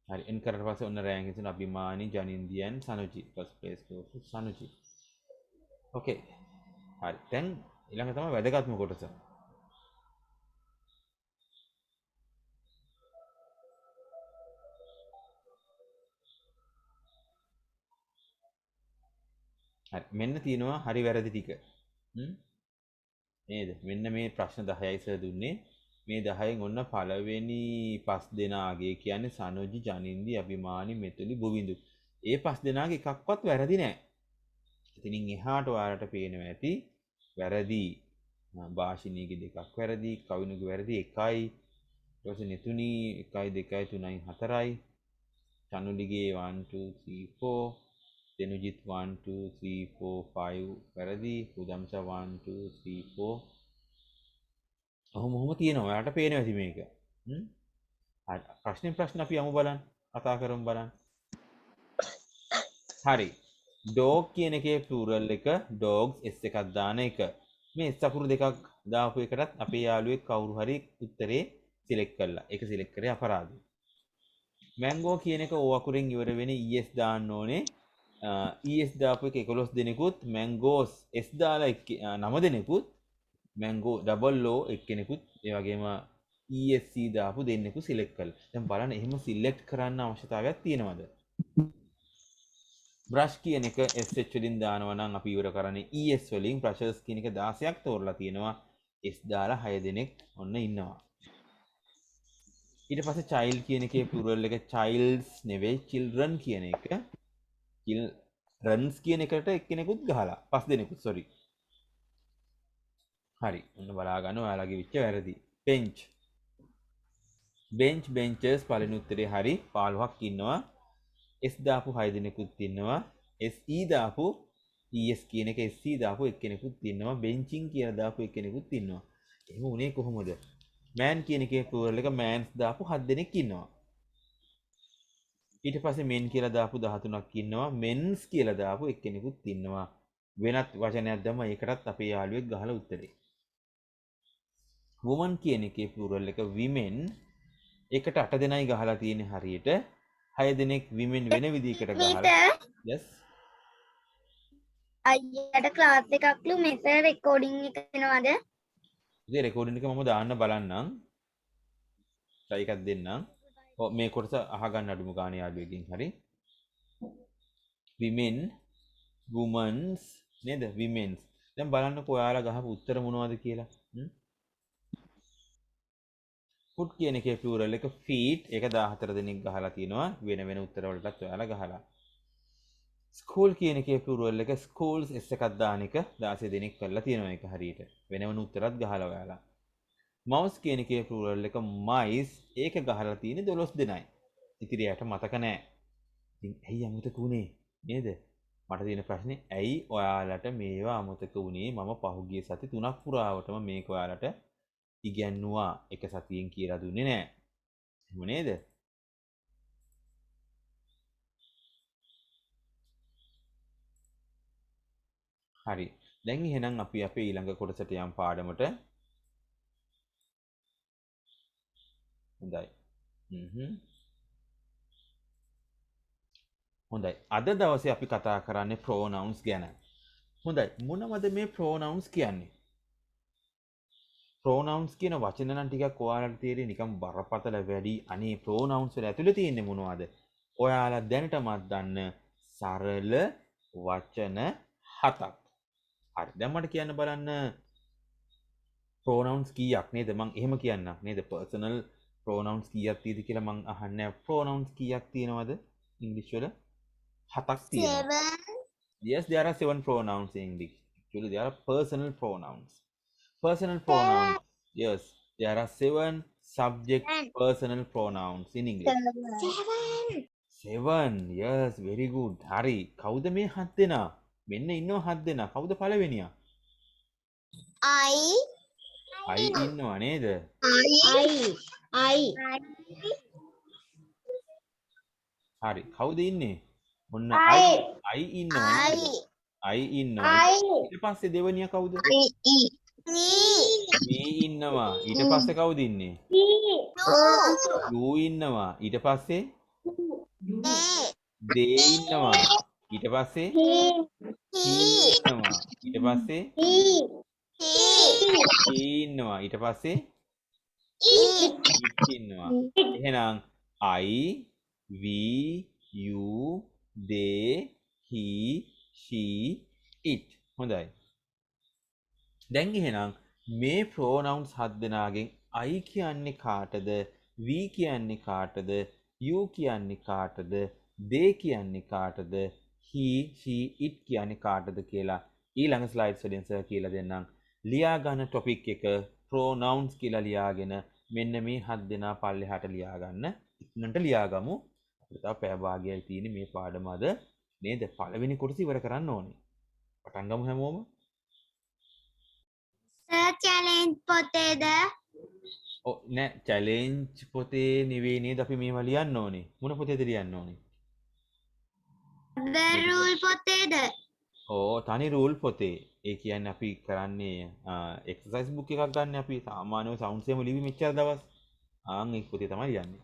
හරි එන්ඩ් කරලා පස්සේ ඔන්න රෑන්ක් එකේ තියෙන අභිමානි, ජනින්දියන්, සනුජි ෆස්ට් ප්ලේස් goes to සනුජි. ඕකේ. හරි. දැන් ඊළඟ තමයි වැදගත්ම කොටස. හරි මෙන්න තියෙනවා හරි වැරදි ටික. නේද? මෙන්න මේ ප්‍රශ්න 10යි සර් දුන්නේ. මේ 10න් ඔන්න පළවෙනි 5 දෙනාගේ කියන්නේ සනෝජි, ජනින්දි, අභිමානි, මෙතුලි, ගෝවින්දු. ඒ 5 දෙනාගේ එකක්වත් වැරදි නෑ. ඉතින් එහාට ඔයාලට පේනවා ඇති වැරදි. භාෂිනීගේ දෙකක් වැරදි, කවිනුගේ වැරදි 1යි. ඊට පස්සේ නිතුනි 1 2 3යි 4යි. චනුලිගේ 1 2 3 4. දෙනුජිත් 1 2 3 4 5 වැරදි. පුදම්සා 1 2 3 4. ඔහොම තියෙනවා. ඔයාලට පේනවා ඇති මේක. හරි. ප්‍රශ්න අපි යමු බලන්න. කතා කරමු බලන්න. හරි. dog කියන එකේ plural එක dogs s එකක් දාන එක. මේ s අකුරු දෙකක් දාපු එකටත් අපේ යාළුවෙක් කවුරු හරි උත්තරේ සිලෙක්ට් කළා. ඒක සිලෙක්ට් කරේ අපරාධයි. mango කියන එක o අකුරෙන් ඉවර වෙන es දාන්න ඕනේ. es දාපු එක 11 දෙනෙකුත් mangoes s දාලා 9 දෙනෙකුත් mango double o එක්කෙනෙකුත් ඒ වගේම esc දාපු දෙන්නෙකු සිලෙක්ට් කළා. දැන් බලන්න එහෙම සිලෙක්ට් කරන්න අවශ්‍යතාවයක් තියෙනවද? brush කියන එක sh වලින් දානවා නම් අපි ඉවර කරන්නේ es වලින්. brushes කියන එක 16ක් තෝරලා තියෙනවා. s දාලා 6 දෙනෙක් ඔන්න ඉන්නවා. ඊට පස්සේ child කියන එකේ plural එක childs නෙවෙයි children කියන එක. childrens කියන එකට එක්කෙනෙකුත් ගහලා 5 දෙනෙකුත් sorry. හරි. ඔන්න බලා ගන්න ඔයාලගේ විච්ච වැරදි. bench benches පළවෙනි උත්තරේ හරි 15ක් ඉන්නවා. s දාපු 6 දෙනෙකුත් ඉන්නවා. se දාපු es කියන එක sc දාපු එක්කෙනෙකුත් ඉන්නවා. benching කියලා දාපු එක්කෙනෙකුත් ඉන්නවා. එහෙම උනේ කොහොමද? man කියන එකේ plural එක mans දාපු 7 දෙනෙක් ඉන්නවා. ඊට පස්සේ men කියලා දාපු 13ක් ඉන්නවා. mens කියලා දාපු එක්කෙනෙකුත් ඉන්නවා. වෙනත් වචනයක් දැම්ම ඒකටත් අපේ යාළුවෙක් ගහලා උත්තරේ. woman කියන එකේ plural එක women. ඒකට 8 දෙනයි ගහලා තියෙන්නේ හරියට. 6 දෙනෙක් women වෙන විදිහකට ගහලා. yes. අයියට ක්ලාස් එකක්ලු මෙතන රෙකෝඩින් එක වෙනවද? ඉතින් රෙකෝඩින් එක මම දාන්න බලන්නම්. try එකක් දෙන්නම්. ඔව් මේ කොටස අහගන්න අඩුම ගානේ යාළුවෙකින් හරි. women, womens නේද? womens. දැන් බලන්නකෝ ඔයාලා ගහපු උත්තර මොනවද කියලා. foot කියන එකේ plural එක feet. ඒක 14 දෙනෙක් ගහලා තිනවා. වෙන වෙන උත්තර වලටත් ඔයාලා ගහලා. school කියන එකේ plural එක schools s එකක් දාන එක 16 දෙනෙක් කරලා තියෙනවා ඒක හරියට. වෙන වෙන උත්තරත් ගහලා ඔයාලා. mouse කියන එකේ plural එක mice. ඒක ගහලා තියෙන්නේ 12 දෙනයි. ඉතිරියට මතක නැහැ. ඉතින් ඇයි අමතක වුනේ? නේද? මට තියෙන ප්‍රශ්නේ ඇයි ඔයාලට මේවා අමතක වුනේ? මම පහුගිය සති 3ක් පුරාවටම මේක ඔයාලට ඉගැන්නුවා. එක සතියෙන් කියලා දුන්නේ නැහැ. එහෙම නේද? හරි. දැන් එහෙනම් අපි අපේ ඊළඟ කොටසට යම් පාඩමට. හොඳයි. හොඳයි. අද දවසේ අපි කතා කරන්නේ pronouns ගැන. හොඳයි. මොනවද මේ pronouns කියන්නේ? pronouns කියන වචන නම් ටිකක් ඔයාලට තේරෙන්නේ නිකන් බරපතල වැඩි. අනේ pronouns වල ඇතුලේ තියෙන්නේ මොනවද? ඔයාලා දැනටමත් දන්න සරල වචන 7ක්. හරි. දැන් මට කියන්න බලන්න pronouns කීයක් නේද? මම එහෙම කියන්නම් නේද? personal pronouns කීයක් තියෙද කියලා මම අහන්නේ. pronouns කීයක් තියෙනවද ඉංග්‍රීසි වල? 7ක් තියෙනවා. 7. Yes, there are 7 pronouns in English. Actually, there are personal pronouns. Personal pronouns. Yes, there are 7 subject personal pronouns in English. 7. Yes, very good. හරි. කවුද මේ 7 දෙනා? මෙන්න ඉන්නවා 7 දෙනා. කවුද පළවෙනියා? I ඉන්නවා නේද? හරි. කවුද ඉන්නේ? ඔන්න I ඉන්නවා. I ඉන්නවා. ඊට පස්සේ දෙවෙනියා කවුද? Me ඉන්නවා. ඊට පස්සේ කවුද ඉන්නේ? You ඉන්නවා. ඊට පස්සේ they ඉන්නවා. ඊට පස්සේ he ඉන්නවා. ඊට පස්සේ she ඉන්නවා. ඊට පස්සේ it ඉන්නවා. එහෙනම් I, we, you, they, he, she, it. හොඳයි. දැන් එහෙනම් මේ pronouns හත් දෙනාගෙන් I කියන්නේ කාටද? we කියන්නේ කාටද? you කියන්නේ කාටද? they කියන්නේ කාටද? he, she, it කියන්නේ කාටද කියලා ඊළඟ slides වලින් සර් කියලා දෙන්නම්. ලියා ගන්න topic එක pronouns කියලා ලියාගෙන මෙන්න මේ හත් දෙනා පල්ලෙහාට ලියා ගන්න. ඉක්මනට ලියාගමු. අපිට තව පැය භාගයයි තියෙන්නේ මේ පාඩම අද නේද? පළවෙනි කොටස ඉවර කරන්න ඕනේ. පටන් ගමු හැමෝම. සර් චැලෙන්ජ් පොතේද නෑ චැලෙන්ජ් පොතේ නෙවෙයි නේද අපි මේවා ලියන්න ඕනේ. මොන පොතේද ලියන්න ඕනේ? රූල් පොතේද තනි රූල් පොතේ. ඒ කියන්නේ අපි කරන්නේ එක්සර්සයිස් බුක් එකක් ගන්න අපි සාමාන්‍යව සවුන්ඩ්ස් එහෙම ලිවි මෙච්චර දවස්. ඒ පොතේ තමයි ලියන්නේ.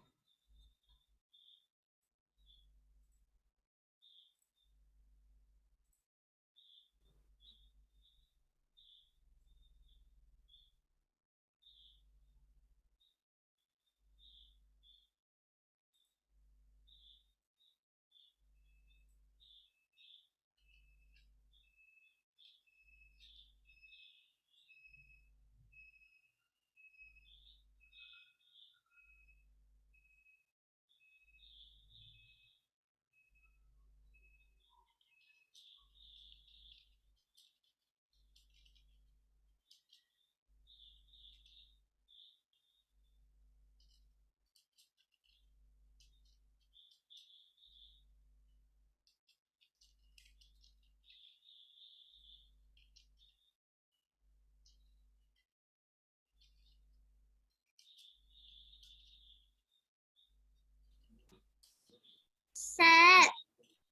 සර්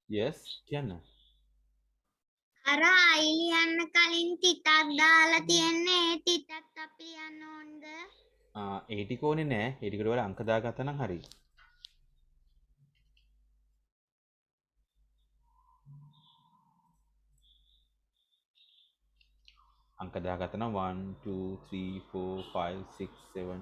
yes කියන්න. අර අයි ලියන්න කලින් තිතක් දාලා තියෙන්නේ ඒ තිතත් අපි ලියන්න ඕනද ඒ ටික ඕනේ නෑ. ඒ ටිකට වල අංක දාගත්තා නම් හරියි. අංක දාගත්තා නම් 1 2 3 4 5 6 7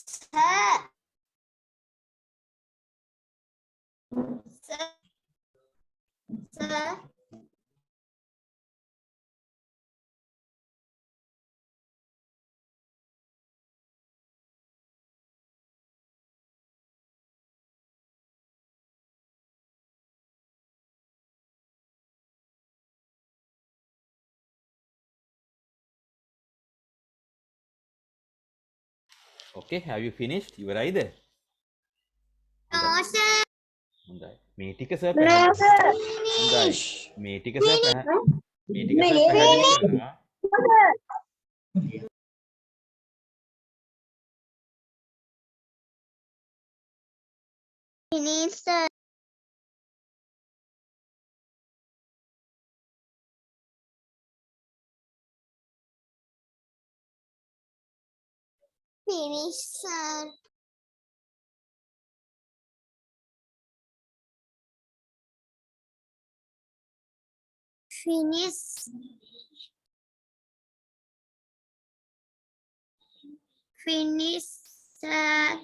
sir sir sir okay have you finished ඉවරයිද? නෝ සර් හොඳයි. මේ ටික සර් පැහැදිලි. හොඳයි. මේ ටික සර් පැහැදිලි කරනවා. finish sir finish sir finish finish sir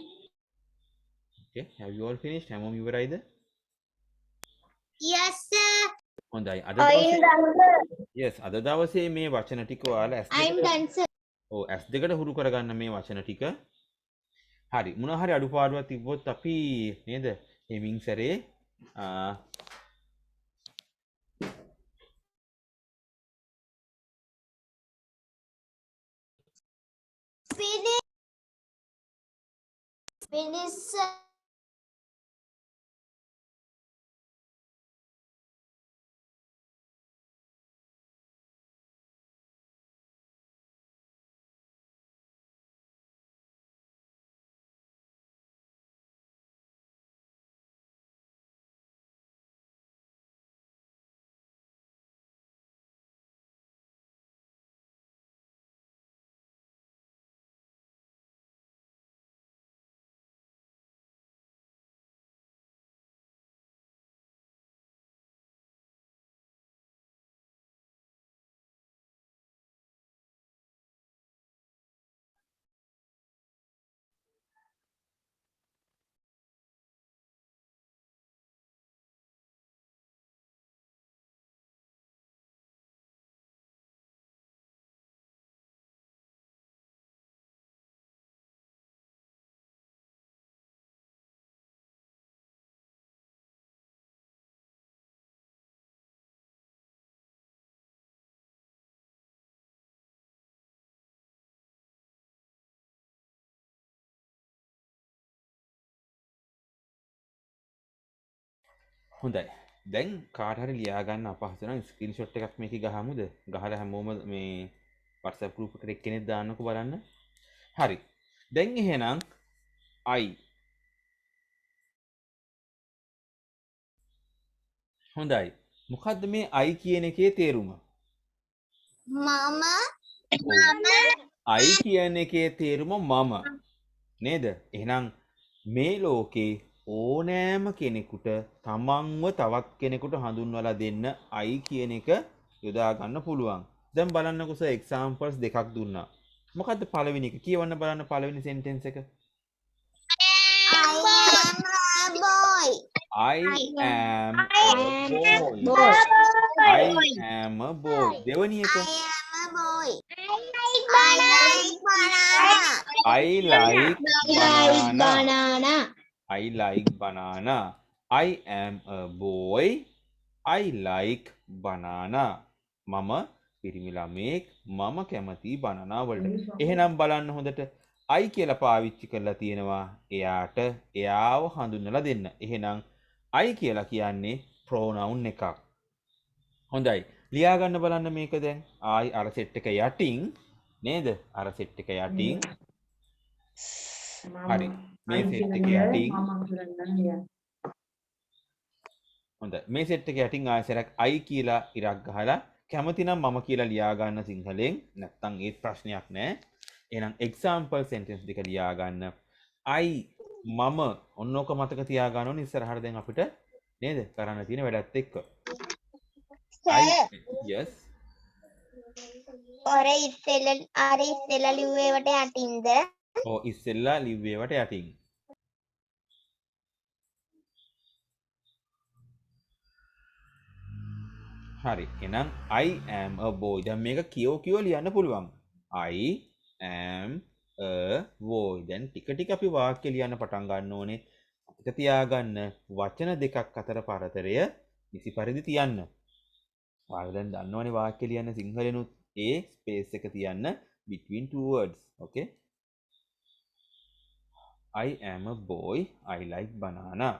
okay have you all finished? හැමෝම ඉවරයිද? yes sir හොඳයි. අද දවසේ yes අද දවසේ මේ වචන ටික ඔයාලා I'm done sir ඇස් දෙකට හුරු කරගන්න මේ වචන ටික. හරි. මොනවා හරි අඩුපාඩුවක් තිබ්බොත් අපි නේද? හෙමින් සැරේ finish finish sir හොඳයි. දැන් කාට හරි ලියා ගන්න අපහසු නම් ස්ක්‍රීන්ෂොට් එකක් මේකේ ගහමුද? ගහලා හැමෝම මේ WhatsApp group එකට එක්කෙනෙක් දාන්නකෝ බලන්න. හරි. දැන් එහෙනම් I හොඳයි. මොකද්ද මේ I කියන එකේ තේරුම? මම I කියන එකේ තේරුම මම නේද? එහෙනම් මේ ලෝකේ ඕනෑම කෙනෙකුට තමන්ව තවත් කෙනෙකුට හඳුන්වලා දෙන්න I කියන එක යොදා ගන්න පුළුවන්. දැන් බලන්නකෝ සර් එක්සැම්පල්ස් දෙකක් දුන්නා. මොකද්ද පළවෙනි එක? කියවන්න බලන්න පළවෙනි සෙන්ටෙන්ස් එක. I am a boy. I am a boy. I am a boy. දෙවැනි එක. I am a boy. I like banana. I like banana. banana. I like banana. I am a boy. I like banana. මම පිරිමි ළමෙක්. මම කැමති banana වලට. එහෙනම් බලන්න හොඳට I කියලා පාවිච්චි කරලා තියෙනවා එයාට එයාව හඳුන්වලා දෙන්න. එහෙනම් I කියලා කියන්නේ pronoun එකක්. හොඳයි. ලියා ගන්න බලන්න මේක දැන්. ආයි අර සෙට් එක යටින් නේද? අර සෙට් එක යටින්. හරි. මේ සෙට් එක යටින්. හොඳයි. මේ සෙට් එක යටින් ආයෙසරක් I කියලා ඉරක් ගහලා කැමති නම් මම කියලා ලියා ගන්න සිංහලෙන්. නැත්තම් ඒත් ප්‍රශ්නයක් නෑ. එහෙනම් example sentence දෙක ලියා ගන්න. I මම ඔන්නෝක මතක තියා ගන්න ඕනේ ඉස්සරහට දැන් අපිට නේද? කරන්න තියෙන වැඩත් එක්ක. Yes. අර ඉස්සෙල්ලා ලිව්වේවට යටින්ද? ඔව් ඉස්සෙල්ලා ලිව්වේවට යටින්. හරි. එහෙනම් I am a boy. දැන් මේක කියෝ ලියන්න පුළුවන්. I am a boy. දැන් ටික ටික අපි වාක්‍ය ලියන්න පටන් ගන්න ඕනේ. අපිට තියාගන්න වචන දෙකක් අතර පරතරය නිසි පරිදි තියන්න. ඔයාලා දැන් දන්නවනේ වාක්‍ය ලියන්න සිංහලෙනුත් ඒ ස්පේස් එක තියන්න between two words. Okay? I am a boy. I like banana.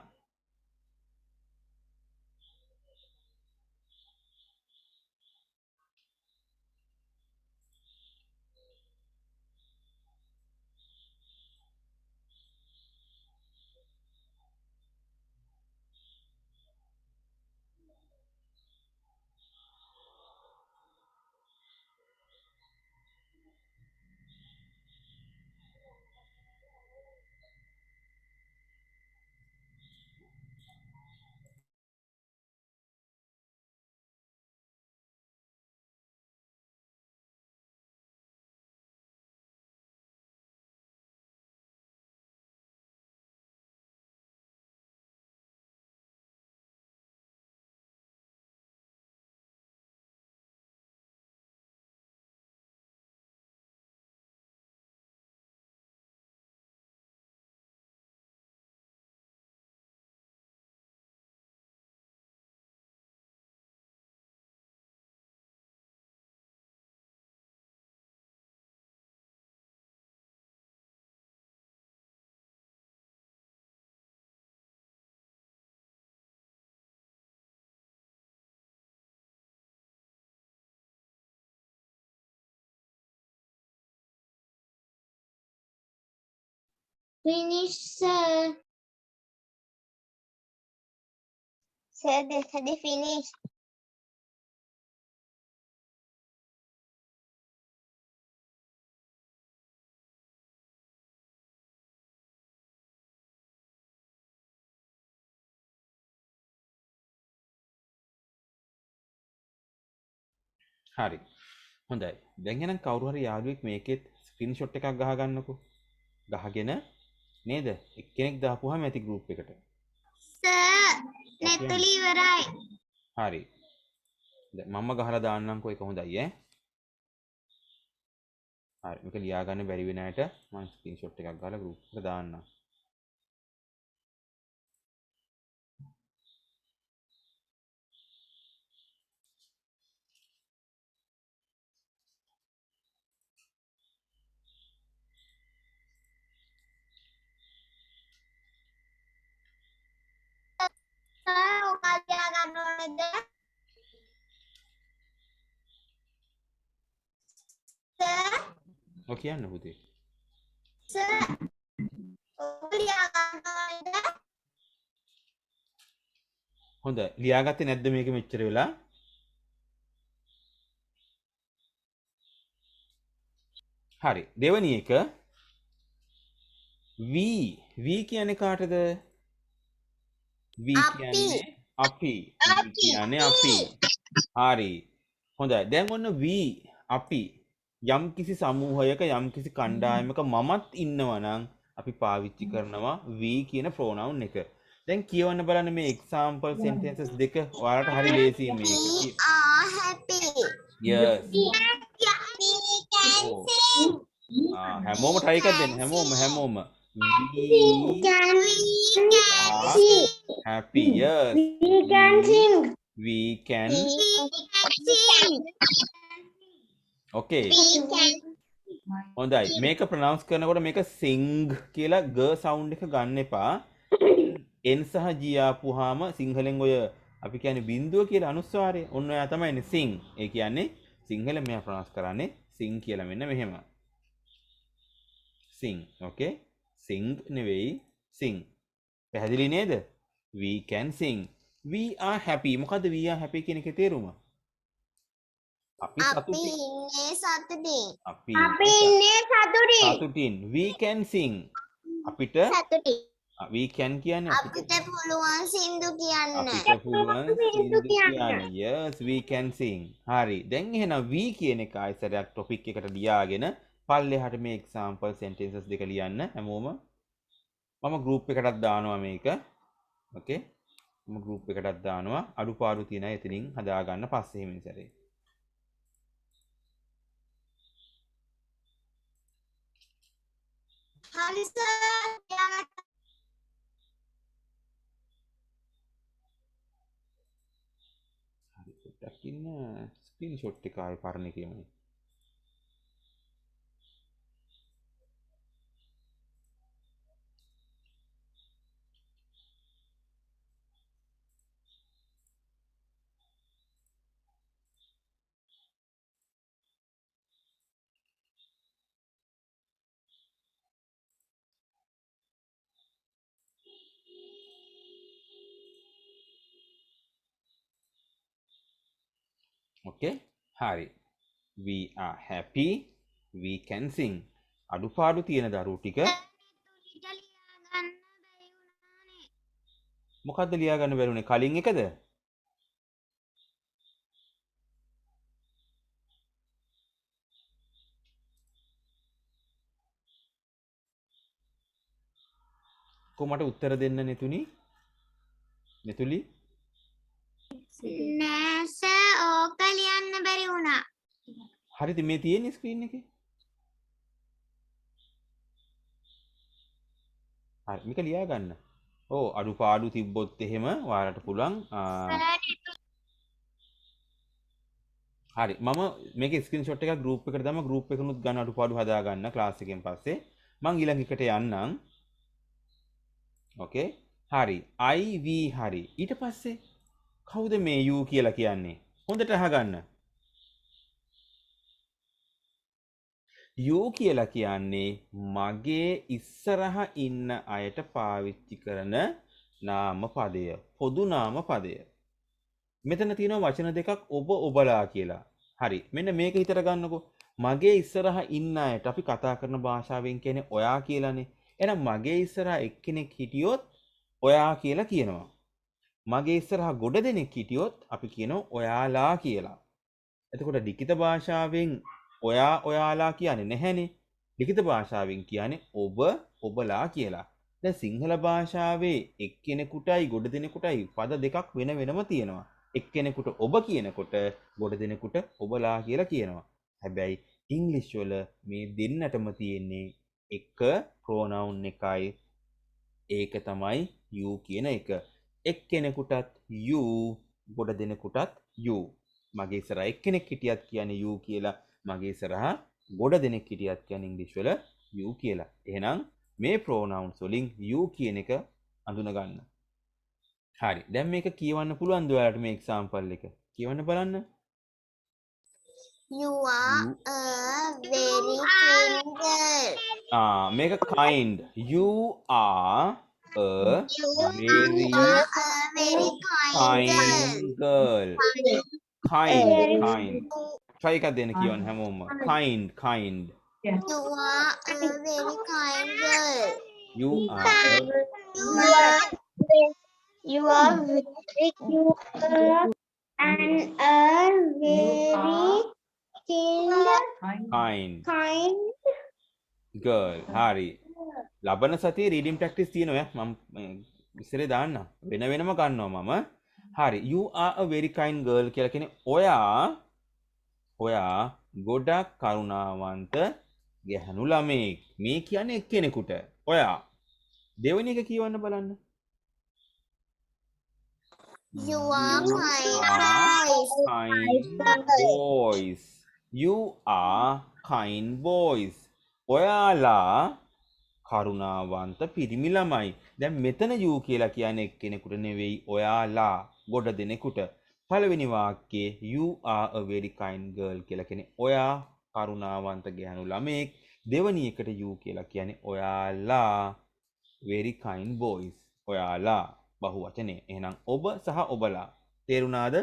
Finish, sir. Sir, they said they finished. හරි. හොඳයි. දැන් එහෙනම් කවුරු හරි යාළුවෙක් මේකෙත් ස්ක්‍රීන්ෂොට් එකක් ගහ ගන්නකෝ. ගහගෙන නේද? එක්කෙනෙක් දාපුවාම ඇති ගෲප් එකට. Sir, නැතලි ඉවරයි. හරි. දැන් මම ගහලා දාන්නම්කෝ ඒක හොඳයි ඈ. හරි. මේක ලියා ගන්න බැරි වෙන අයට මම ස්ක්‍රීන්ෂොට් එකක් ගහලා ගෲප් එකට දාන්නම්. Sir, ඔය කියන්න පුතේ. සර් ඔබ ලියා ගන්නවද? හොඳයි. ලියාගත්තේ නැද්ද මේක මෙච්චර වෙලා? හරි. දෙවැනි එක V කියන්නේ කාටද? V කියන්නේ අපි. V කියන්නේ අපි. හරි. හොඳයි. දැන් ඔන්න V අපි යම් කිසි සමූහයක යම් කිසි කණ්ඩායමක මමත් ඉන්නවා නම් අපි පාවිච්චි කරනවා V කියන pronoun එක. දැන් කියවන්න බලන්න මේ example sentences දෙක ඔයාලට හරි ලේසියි මේක. We are happy. Yes. We can Oh. sing. හැමෝම try එකක් දෙන්න. හැමෝම. We Can are sing. happy. Yes. We can sing. We can. We can sing. Okay. We can. හොඳයි. මේක ප්‍රොනවුන්ස් කරනකොට මේක sing කියලා g sound එක ගන්න එපා. n සහ g ආපුවාම සිංහලෙන් ඔය අපි කියන්නේ බිඳුව කියලා අනුස්වාරය. ඔන්න ඔයා තමයි sing. ඒ කියන්නේ සිංහලෙන් මෙයා ප්‍රොනවුන්ස් කරන්නේ sing කියලා මෙන්න මෙහෙම. sing. Okay? sing නෙවෙයි sing. පැහැදිලි නේද? We can sing. We are happy. මොකද්ද we are happy කියන එකේ තේරුම? අපි අපි සතුටින්. ඉන්නේ සතුටින්. අපි ඉන්නේ සතුටින්. සතුටින්. We can sing. අපිට සතුටින්. we can කියන්නේ අපිට පුළුවන් සින්දු කියන්න. අපිට පුළුවන් සින්දු කියන්න. කියන්න. Yes, we can sing. හරි. දැන් එහෙනම් we කියන එක ආයතරයක් topic එකට ලියාගෙන පල්ලෙහාට මේ example sentences දෙක ලියන්න හැමෝම. මම group එකටත් දානවා මේක. Okay? මම group එකටත් දානවා. අඩුපාඩු තියෙන අය එතනින් හදාගන්න පස්සේ හිමින් සැරේ. හරි සර්. හරි. පොඩ්ඩක් ඉන්න screenshot එක ආයේ පරණ එකේමයි. Okay? හරි. We are happy. We can sing. අඩුපාඩු තියෙන දරුවෝ ටික මොකද්ද ලියා ගන්න බැරුනේ? කලින් එකද? කොහමට උත්තර දෙන්න නෙතුනි? නෙතුලි? නෑ සර් ඕක ලියන්න බැරි වුණා. හරිද මේ තියෙන්නේ ස්ක්‍රීන් එකේ? හරි මේක ලියා ගන්න. ඔව් අඩුපාඩු තිබ්බොත් එහෙම ඔයාලට පුළුවන් හරි මම මේක ස්ක්‍රීන්ෂොට් එකක් ගෲප් එකට දාම ගෲප් එකනුත් ගන්න අඩුපාඩු හදා ගන්න ක්ලාස් එකෙන් පස්සේ මං ඊළඟ එකට යන්නම්. ඕකේ හරි IV හරි ඊට පස්සේ කවුද මේ U කියලා කියන්නේ? හොඳට අහගන්න. U කියලා කියන්නේ මගේ ඉස්සරහ ඉන්න අයට පාවිච්චි කරන නාම පදය. පොදු නාම පදය. මෙතන තියෙනවා වචන දෙකක් ඔබ ඔබලා කියලා. හරි. මෙන්න මේක හිතට ගන්නකො. මගේ ඉස්සරහ ඉන්න අයට අපි කතා කරන භාෂාවෙන් කියන්නේ ඔයා කියලානේ. එහෙනම් මගේ ඉස්සරහ එක්කෙනෙක් හිටියොත් ඔයා කියලා කියනවා. මගේ ඉස්සරහ ගොඩ දෙනෙක් හිටියොත් අපි කියනවා ඔයාලා කියලා. එතකොට ලිඛිත භාෂාවෙන් ඔයා ඔයාලා කියන්නේ නැහැනේ. ලිඛිත භාෂාවෙන් කියන්නේ ඔබ ඔබලා කියලා. දැන් සිංහල භාෂාවේ එක්කෙනෙකුටයි ගොඩ දෙනෙකුටයි පද දෙකක් වෙන වෙනම තියෙනවා. එක්කෙනෙකුට ඔබ කියනකොට ගොඩ දෙනෙකුට ඔබලා කියලා කියනවා. හැබැයි ඉංග්‍රීසි වල මේ දෙන්නටම තියෙන්නේ එක pronoun එකයි. ඒක තමයි you කියන එක. එක්කෙනෙකුටත් you ගොඩ දෙනෙකුටත් you. මගේ ඉස්සරහා එක්කෙනෙක් හිටියත් කියන්නේ you කියලා. මගේ ඉස්සරහා ගොඩ දෙනෙක් හිටියත් කියන්නේ ඉංග්‍රීසි වල you කියලා. එහෙනම් මේ pronouns වලින් you කියන එක අඳුන ගන්න. හරි. දැන් මේක කියවන්න පුළුවන්ද ඔයාලට මේ example එක? කියවන්න බලන්න. You are You a very kind girl. make a kind. You are a You very are a very kind girl. kind girl. Kind, kind. Try එකක් දෙන්න කියවන්න හැමෝම. Kind, kind. You are a very kind girl. You are a You You are are you are very and a very kind kind girl. හරි. ලබන සතියේ reading practice තියෙනවා. මම ඉස්සරේ දාන්න. වෙන වෙනම ගන්නවා මම. හරි. You are a very kind girl කියලා කියන්නේ ඔයා ගොඩක් කරුණාවන්ත ගැහැණු ළමයෙක්. මේ කියන්නේ එක්කෙනෙකුට. ඔයා දෙවෙනි එක කියවන්න බලන්න. You are kind are boys. kind boys. You are kind boys. ඔයාලා කරුණාවන්ත පිරිමි ළමයි. දැන් මෙතන you කියලා කියන්නේ එක්කෙනෙකුට නෙවෙයි ඔයාලා ගොඩ දෙනෙකුට. පළවෙනි වාක්‍යයේ you are a very kind girl කියලා කියන්නේ ඔයා කරුණාවන්ත ගැහැණු ළමයෙක්. දෙවෙනි එකට you කියලා කියන්නේ ඔයාලා very kind boys. ඔයාලා බහුවචනේ. එහෙනම් ඔබ සහ ඔබලා. තේරුණාද?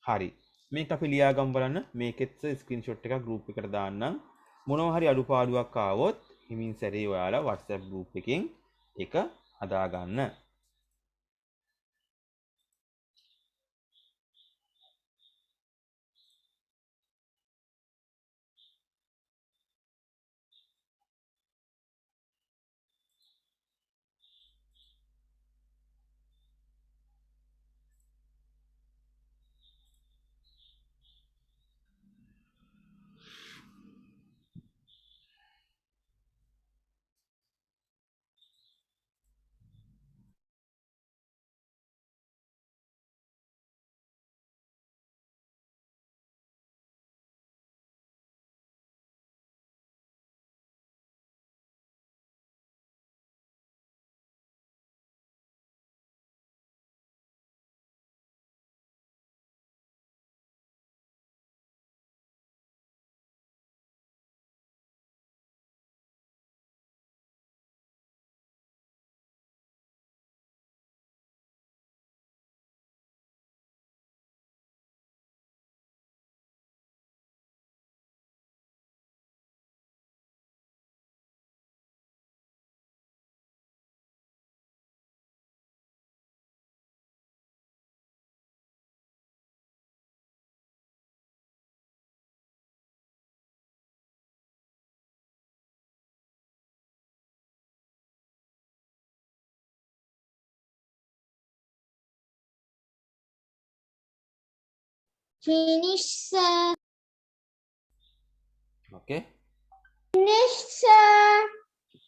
හරි. මේක අපි ලියාගමු බලන්න. මේකෙත් ස්ක්‍රීන්ෂොට් එකක් group එකට දාන්නම්. මොනවා හරි අඩුපාඩුවක් ආවොත් හිමින් සැරේ ඔයාලා WhatsApp group එකෙන් එක හදාගන්න. finish sir. Okay? Finish sir.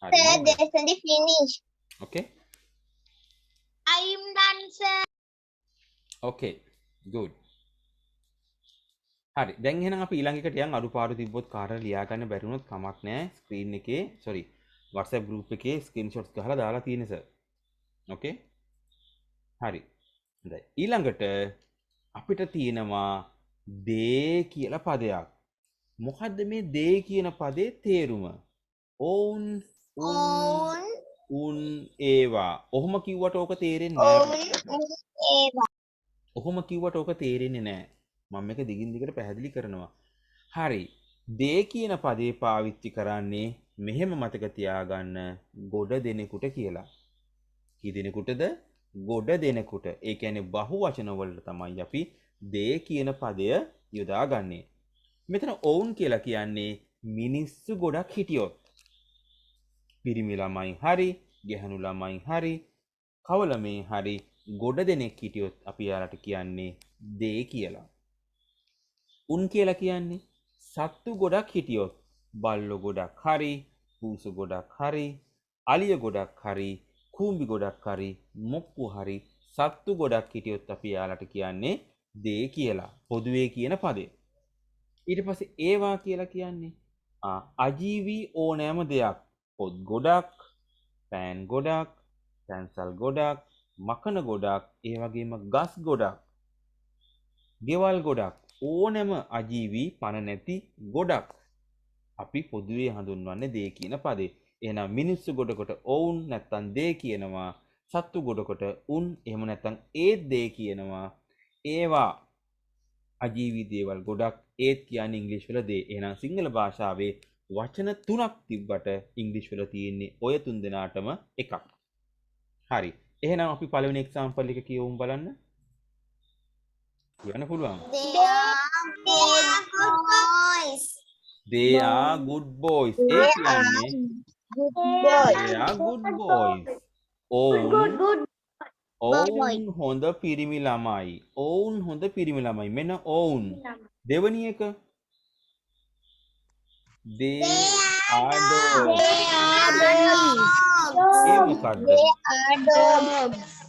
හරි Sir, නේද? they said finish. Okay? I am done, sir. Okay. Good. හරි. දැන් එහෙනම් අපි ඊළඟ එකට යන් අඩුපාඩු තිබ්බොත් කාටද ලියා ගන්න බැරි වුණොත් කමක් නැහැ. ස්ක්‍රීන් එකේ WhatsApp group එකේ ස්ක්‍රීන්ෂොට්ස් ගහලා දාලා තියෙන සර්. Okay? හරි. හොඳයි. ඊළඟට අපිට තියෙනවා දේ කියලා පදයක්. මොකද්ද මේ දේ කියන පදේ තේරුම? ඔවුන් උන් ඒවා. ඔහොම කිව්වට ඕක තේරෙන්නේ නැහැ. Eva. ඔහොම කිව්වට ඕක තේරෙන්නේ නැහැ. මම මේක දිගින් දිගට පැහැදිලි කරනවා. හරි. දේ කියන පදේ පාවිච්චි කරන්නේ මෙහෙම මතක තියාගන්න ගොඩ දෙනෙකුට කියලා. කී දෙනෙකුටද? ගොඩ දෙනෙකුට. ඒ කියන්නේ බහුවචන වලට තමයි අපි දේ කියන පදය යොදාගන්නේ. මෙතන ඔවුන් කියලා කියන්නේ මිනිස්සු ගොඩක් හිටියොත්. පිරිමි ළමයි හරි, ගැහැණු ළමයි හරි, කවලමේ හරි ගොඩ දෙනෙක් හිටියොත් අපි යාලට කියන්නේ දේ කියලා. උන් කියලා කියන්නේ සත්තු ගොඩක් හිටියොත් බල්ලෝ ගොඩක් හරි, පූසු ගොඩක් හරි, අලිය ගොඩක් හරි, කූඹි ගොඩක් හරි, මොක්කු හරි සත්තු ගොඩක් හිටියොත් අපි යාලට කියන්නේ දේ කියලා. පොදුවේ කියන පදේ. ඊට පස්සේ ඒවා කියලා කියන්නේ අජීවී ඕනෑම දෙයක්. පොත් ගොඩක්, පෑන් ගොඩක්, පැන්සල් ගොඩක්, මකන ගොඩක්, ඒ වගේම ගස් ගොඩක්, ගෙවල් ගොඩක්, ඕනෑම අජීවී පණ නැති ගොඩක් අපි පොදුවේ හඳුන්වන්නේ දේ කියන පදේ. එහෙනම් මිනිස්සු ගොඩකට ඔවුන් නැත්තම් දේ කියනවා. සත්තු ගොඩකට උන් එහෙම නැත්තම් ඒත් දේ කියනවා. ඒවා අජීවී දේවල් ගොඩක් ඒත් කියන්නේ ඉංග්‍රීසි වල දේ. එහෙනම් සිංහල භාෂාවේ වචන තුනක් තිබ්බට ඉංග්‍රීසි වල තියෙන්නේ ඔය තුන් දෙනාටම එකක්. හරි. එහෙනම් අපි පළවෙනි එක්සැම්පල් එක කියවමු බලන්න. කියන්න පුළුවන්. They are good boys. They are good boys. ඒ කියන්නේ they are good boys. ඔවුන් හොඳ පිරිමි ළමයි. ඔවුන් හොඳ පිරිමි ළමයි. මෙන්න ඔවුන්. දෙවැනි එක they are dogs. ඒ මොකද්ද?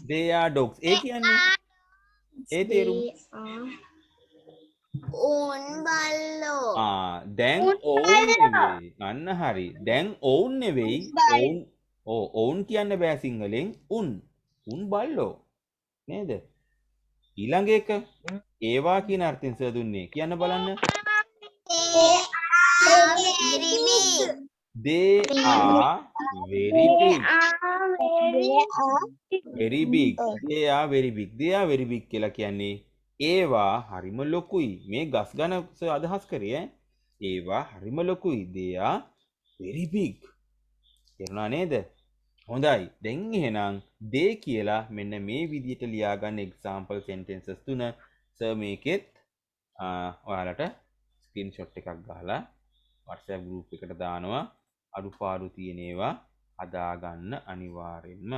they are dogs. ඒ කියන්නේ ඒ තේරුම. දැන් ඔවුන් නෙවෙයි. අන්න හරි. දැන් ඔවුන් නෙවෙයි. ඔවුන් කියන්න බෑ සිංහලෙන් උන්. උන් බල්ලෝ. නේද? ඊළඟ එක ඒවා කියන අර්ථයෙන් සර් දුන්නේ. කියන්න බලන්න. They are very big. Very big. They are very big. They are very big කියලා කියන්නේ ඒවා හරිම ලොකුයි. මේ ගස් ගන්න අදහස් කරේ ඈ. ඒවා හරිම ලොකුයි. They are very big. තේරුණා නේද? හොඳයි. දැන් එහෙනම් they කියලා මෙන්න මේ විදිහට ලියා ගන්න example sentences තුන සර් මේකෙත් ඔයාලට ස්ක්‍රීන්ෂොට් එකක් ගහලා WhatsApp group එකට දානවා. අඩුපාඩු තියෙන ඒවා හදා ගන්න අනිවාර්යෙන්ම.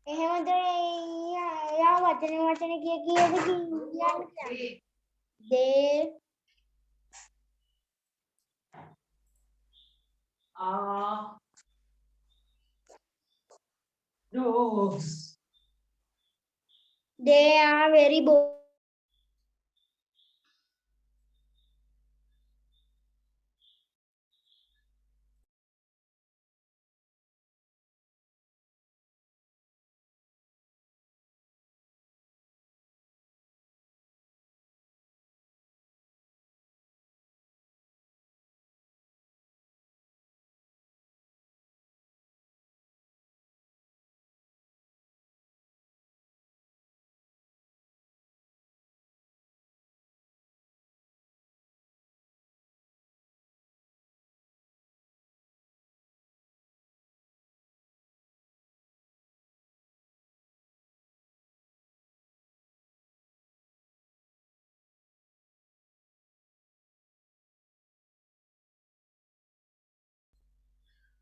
එහෙමද යා වචන කිය කියද කියන්නේ they are dogs. they are very bold.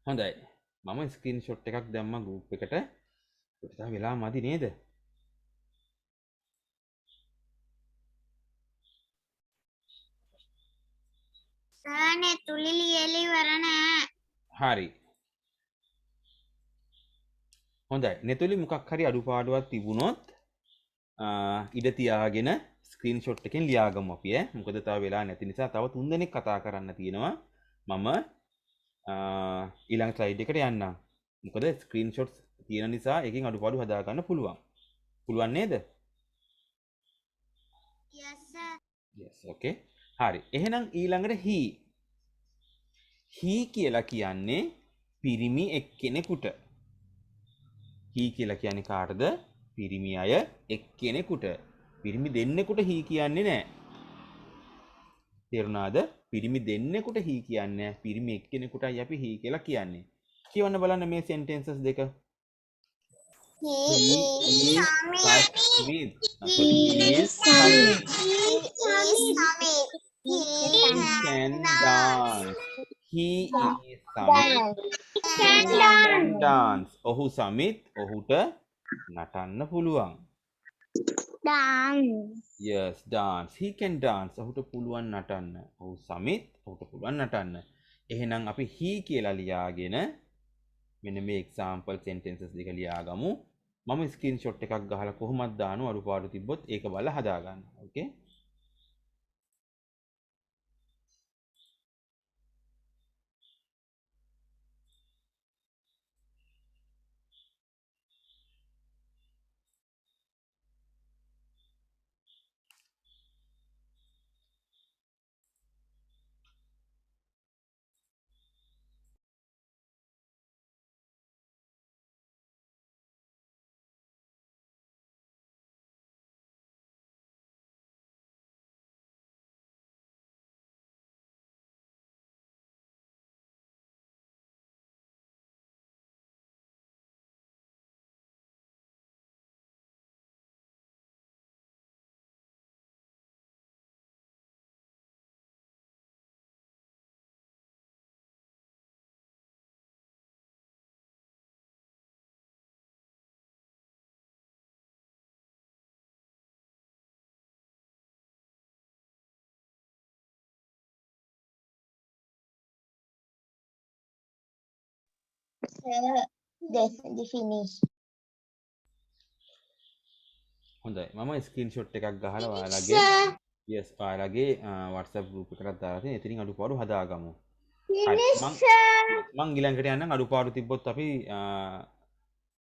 හොඳයි. මම ස්ක්‍රීන්ෂොට් එකක් දැම්මා group එකට. ඒක වෙලා මදි නේද? සර්නේ තුලිලි එලි වරණ හරි. හොඳයි. නෙතුලි මොකක් හරි අඩුපාඩුවක් තිබුණොත් ඉඩ තියාගෙන ස්ක්‍රීන්ෂොට් එකෙන් ලියාගමු අපි ඈ. මොකද තව වෙලා නැති නිසා තව 3 දෙනෙක් කතා කරන්න තියෙනවා. මම ඊළඟ ස්ලයිඩ් එකට යන්නම්. මොකද ස්ක්‍රීන්ෂොට්ස් තියෙන නිසා එකකින් අඩුපාඩු හදා ගන්න පුළුවන්. පුළුවන් නේද? yes sir yes okay. හරි. එහෙනම් ඊළඟට he කියලා කියන්නේ පිරිමි එක්කෙනෙකුට. he කියලා කියන්නේ කාටද? පිරිමි අය එක්කෙනෙකුට. පිරිමි දෙන්නෙකුට he කියන්නේ නැහැ. තේරුණාද? පිරිමි දෙන්නෙකුට he කියන්නේ නැහැ. පිරිමි එක්කෙනෙකුටයි අපි he කියලා කියන්නේ. කියවන්න බලන්න මේ sentences දෙක. He He is is Samit. Samit. Sorry, he is Samit. He is Samit. He Can dance. He is Samit. can He can dance. ඔහු සමිත් ඔහුට නටන්න පුළුවන්. dance. Yes, dance. He can dance. ඔහුට පුළුවන් නටන්න. ඔහු සමිත් ඔහුට පුළුවන් නටන්න. එහෙනම් අපි he කියලා ලියාගෙන මෙන්න මේ example sentences දෙක ලියාගමු. මම screenshot එකක් ගහලා කොහොමද දානු අඩුපාඩු තිබ්බොත් ඒක බලලා හදාගන්න. Okay? Sir, they finish. හොඳයි. මම screenshot එකක් ගහලා ඔයාලගේ yes ඔයාලගේ WhatsApp group එකකට දාලා තියෙන. එතනින් අඩුපාඩු හදාගමු. හරි. මං ඊළඟට යන්නම් අඩුපාඩු තිබ්බොත් අපි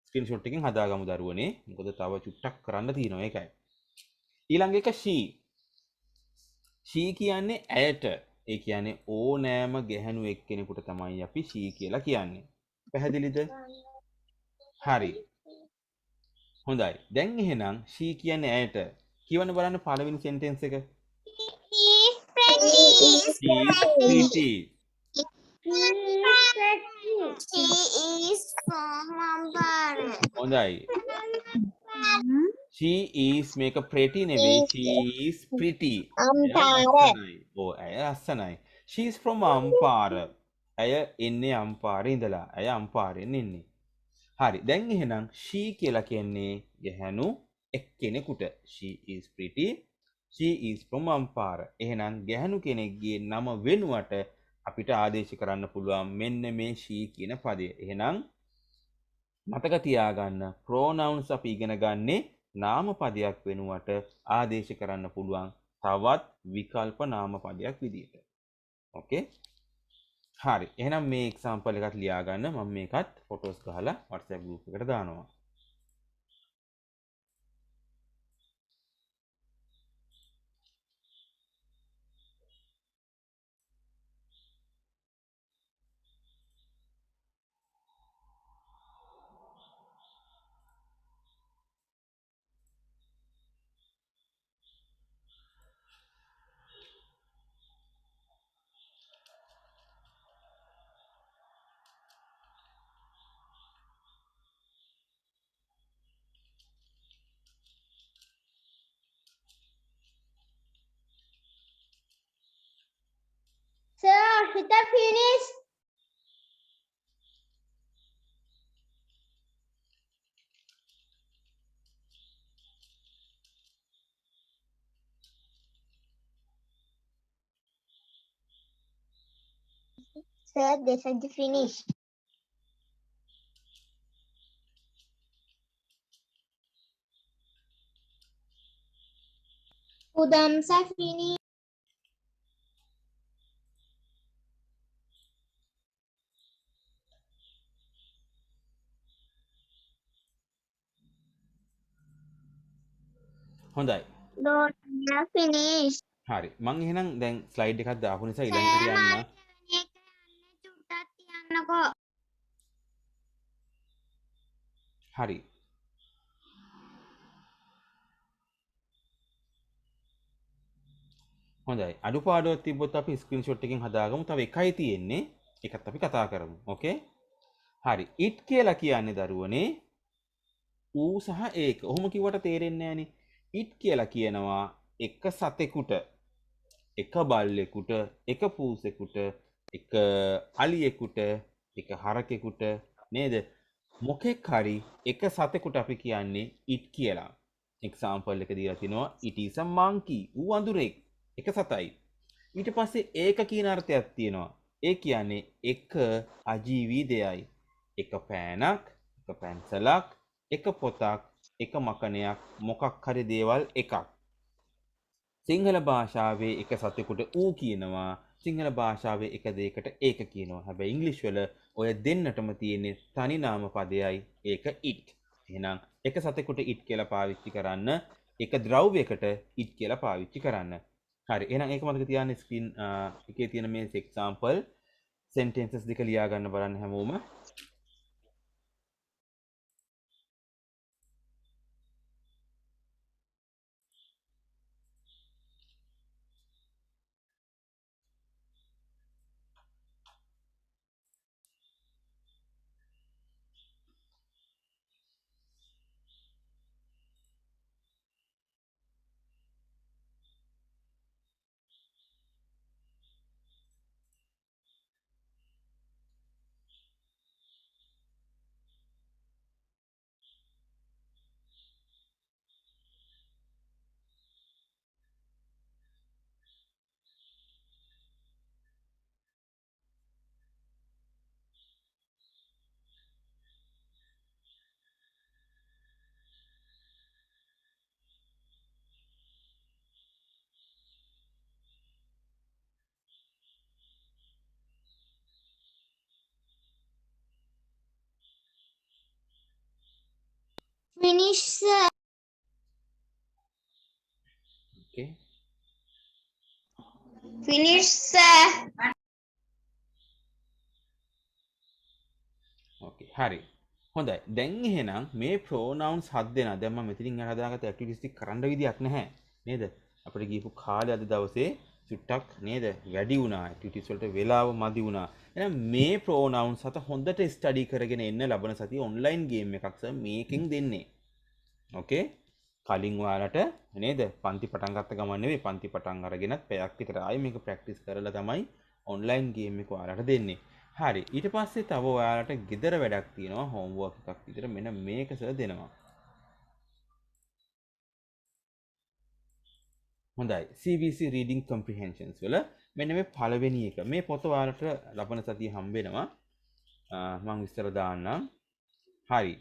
ස්ක්‍රීන්ෂොට් එකකින් හදාගමු දරුවනේ. මොකද තව චුට්ටක් කරන්න තියෙනවා ඒකයි. ඊළඟ එක she. she කියන්නේ ඇයට. ඒ කියන්නේ ඕනෑම ගැහැණු එක්කෙනෙකුට තමයි අපි she කියලා කියන්නේ. පැහැදිලිද? හරි. හොඳයි. දැන් එහෙනම් she කියන්නේ ඇයට. කියවන්න බලන්න පළවෙනි sentence එක. He is pretty. She is pretty. She is from Ampara. හොඳයි. She is මේක pretty නෙවෙයි. She is pretty. Ampara. ඔව් ඇය ලස්සනයි. She is from Ampara. ඇය එන්නේ අම්පාරේ ඉඳලා. ඇය අම්පාරෙන් එන්නේ. හරි. දැන් එහෙනම් she කියලා කියන්නේ ගැහැණු එක්කෙනෙකුට. She is pretty. She is from Ampara. එහෙනම් ගැහැණු කෙනෙක්ගේ නම වෙනුවට අපිට ආදේශ කරන්න පුළුවන් මෙන්න මේ she කියන පදය. එහෙනම් මතක තියාගන්න pronouns අපි ඉගෙන ගන්නේ නාම පදයක් වෙනුවට ආදේශ කරන්න පුළුවන් තවත් විකල්ප නාම පදයක් විදිහට. ඕකේ? හරි. එහෙනම් මේ example එකත් ලියා ගන්න. මම මේකත් photos ගහලා WhatsApp group එකට දානවා. Sir, Ashita finished. Sir, they said they finished. Udamsa finished. හොඳයි. Don't finish. හරි. මං එහෙනම් දැන් slide එකක් දාපු නිසා ඊළඟට යන්න. මේක යන්න චුට්ටක් තියන්නකෝ. හරි. හොඳයි. අඩුපාඩුවක් තිබ්බොත් අපි ස්ක්‍රීන්ෂොට් එකකින් හදාගමු. තව එකයි තියෙන්නේ. ඒකත් අපි කතා කරමු. ඕකේ? හරි. it කියලා කියන්නේ දරුවනේ ඌ සහ ඒක. ඔහොම කිව්වට තේරෙන්නේ නැහනේ. it කියලා කියනවා එක සතෙකුට, එක බල්ලෙකුට, එක පූසෙකුට, එක අලියෙකුට, එක හරකෙකුට නේද? මොකෙක් හරි එක සතෙකුට අපි කියන්නේ it කියලා. එක්සාම්පල් එක දීලා තිනවා it is a monkey. ඌ වඳුරෙක්. එක සතයි. ඊට පස්සේ ඒක කියන අර්ථයක් තියෙනවා. ඒ කියන්නේ එක අජීවී දෙයයි. එක පෑනක්, එක පැන්සලක්, එක පොතක්, එක මකනයක්, මොකක් හරි දේවල් එකක්. සිංහල භාෂාවේ එක සතෙකුට ඌ කියනවා. සිංහල භාෂාවේ එක දෙයකට ඒක කියනවා. හැබැයි ඉංග්‍රීසි වල ඔය දෙන්නටම තියෙන්නේ තනි නාම පදයයි ඒක it. එහෙනම් එක සතෙකුට it කියලා පාවිච්චි කරන්න, එක ද්‍රව්‍යයකට it කියලා පාවිච්චි කරන්න. හරි. එහෙනම් ඒක මතක තියාගන්න ස්ක්‍රීන් එකේ තියෙන මේ එක්සැම්පල් sentences දෙක ලියා ගන්න බලන්න හැමෝම. Finish, sir. Okay. Finish, sir. Okay. හරි. හොඳයි. දැන් එහෙනම් මේ pronouns හත් දෙනා දැන් මම මෙතනින් හදාගත්ත activities ටික කරන්න විදියක් නැහැ. නේද? අපිට ගියපු කාලේ අද දවසේ චුට්ටක් නේද? වැඩි වුණා. activities වලට වෙලාව මදි වුණා. එහෙනම් මේ pronouns හත හොඳට study කරගෙන එන්න ලබන සතිය online game එකක් සර් මේකෙන් දෙන්නේ. ඕකේ? කලින් ඔයාලට නේද? පන්ති පටන් ගත්ත ගමන් නෙවෙයි පන්ති පටන් අරගෙනත් පැයක් විතර ආයෙ මේක ප්‍රැක්ටිස් කරලා තමයි online game එක ඔයාලට දෙන්නේ. හරි. ඊට පස්සේ තව ඔයාලට ගෙදර වැඩක් තියෙනවා homework එකක් විතර මෙන්න මේක සර් දෙනවා. හොඳයි. CBC reading comprehensions වල මෙන්න මේ පළවෙනි එක. මේ පොත ඔයාලට ලබන සතිය හම්බ වෙනවා. මම විස්තර දාන්නම්. හරි.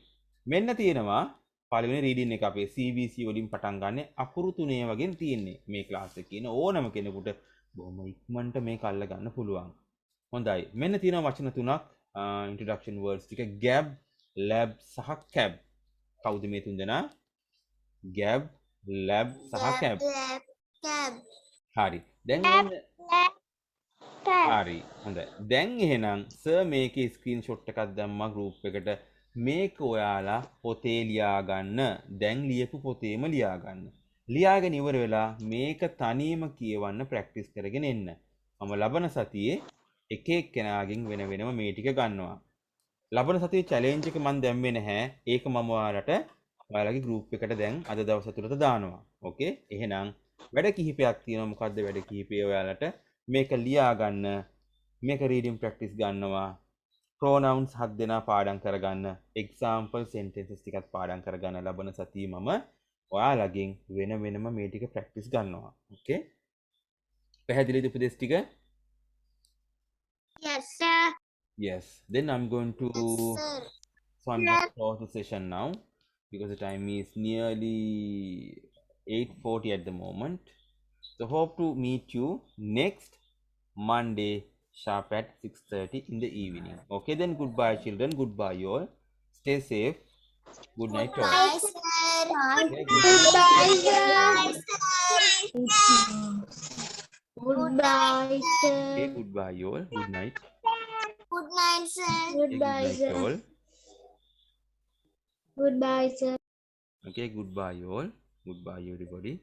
මෙන්න තියෙනවා පළවෙනි රීඩින් එක අපේ CBC වලින් පටන් ගන්න අකුරු තුනේ වගේ තියෙන්නේ. මේ ක්ලාස් එකේ ඉන්න ඕනම කෙනෙකුට බොහොම ඉක්මනට මේක අල්ල ගන්න පුළුවන්. හොඳයි. මෙන්න තියෙනවා වචන තුනක් introduction words ටික gab, lab සහ cab. කවුද මේ තුන් දෙනා? gab, lab සහ cab. Cab. හරි. දැන් හරි. හොඳයි. දැන් එහෙනම් සර් මේකේ ස්ක්‍රීන්ෂොට් එකක් දැම්මා group එකට. මේක ඔයාලා පොතේ ලියා ගන්න. දැන් ලියපු පොතේම ලියා ගන්න. ලියාගෙන ඉවර වෙලා මේක තනියම කියවන්න ප්‍රැක්ටිස් කරගෙන එන්න. මම ලබන සතියේ එක එක්කෙනාගෙන් වෙන වෙනම මේ ටික ගන්නවා. ලබන සතියේ චැලෙන්ජ් එක මම දැම්මේ නැහැ. ඒක මම ඔයාලගේ group එකට දැන් අද දවස් තුලට දානවා. ඕකේ? එහෙනම් වැඩ කිහිපයක් තියෙනවා. මොකද්ද වැඩ කිහිපය ඔයාලට? මේක ලියා ගන්න. මේක reading practice ගන්නවා. pronouns හත් දෙනා පාඩම් කරගන්න. example sentences ටිකක් පාඩම් කරගන්න ලබන සතියේ මම ඔයාලගෙන් වෙන වෙනම මේ ටික ප්‍රැක්ටිස් ගන්නවා. ඕකේ? පැහැදිලිද උපදේශ ටික? Yes, sir. Yes. Then I'm going to Sir. so I'm going to close the session now because the time is nearly 8:40 at the moment. So hope to meet you next Monday sharp at 6:30 in the evening. Okay, then goodbye children. Goodbye you all. Stay safe. Good night all. Bye, sir. Okay, Goodbye, sir. Goodbye, Okay, sir. goodbye you all. Good night. Good night, sir. Okay, good night all. Goodbye, sir. Okay, goodbye all. Goodbye everybody.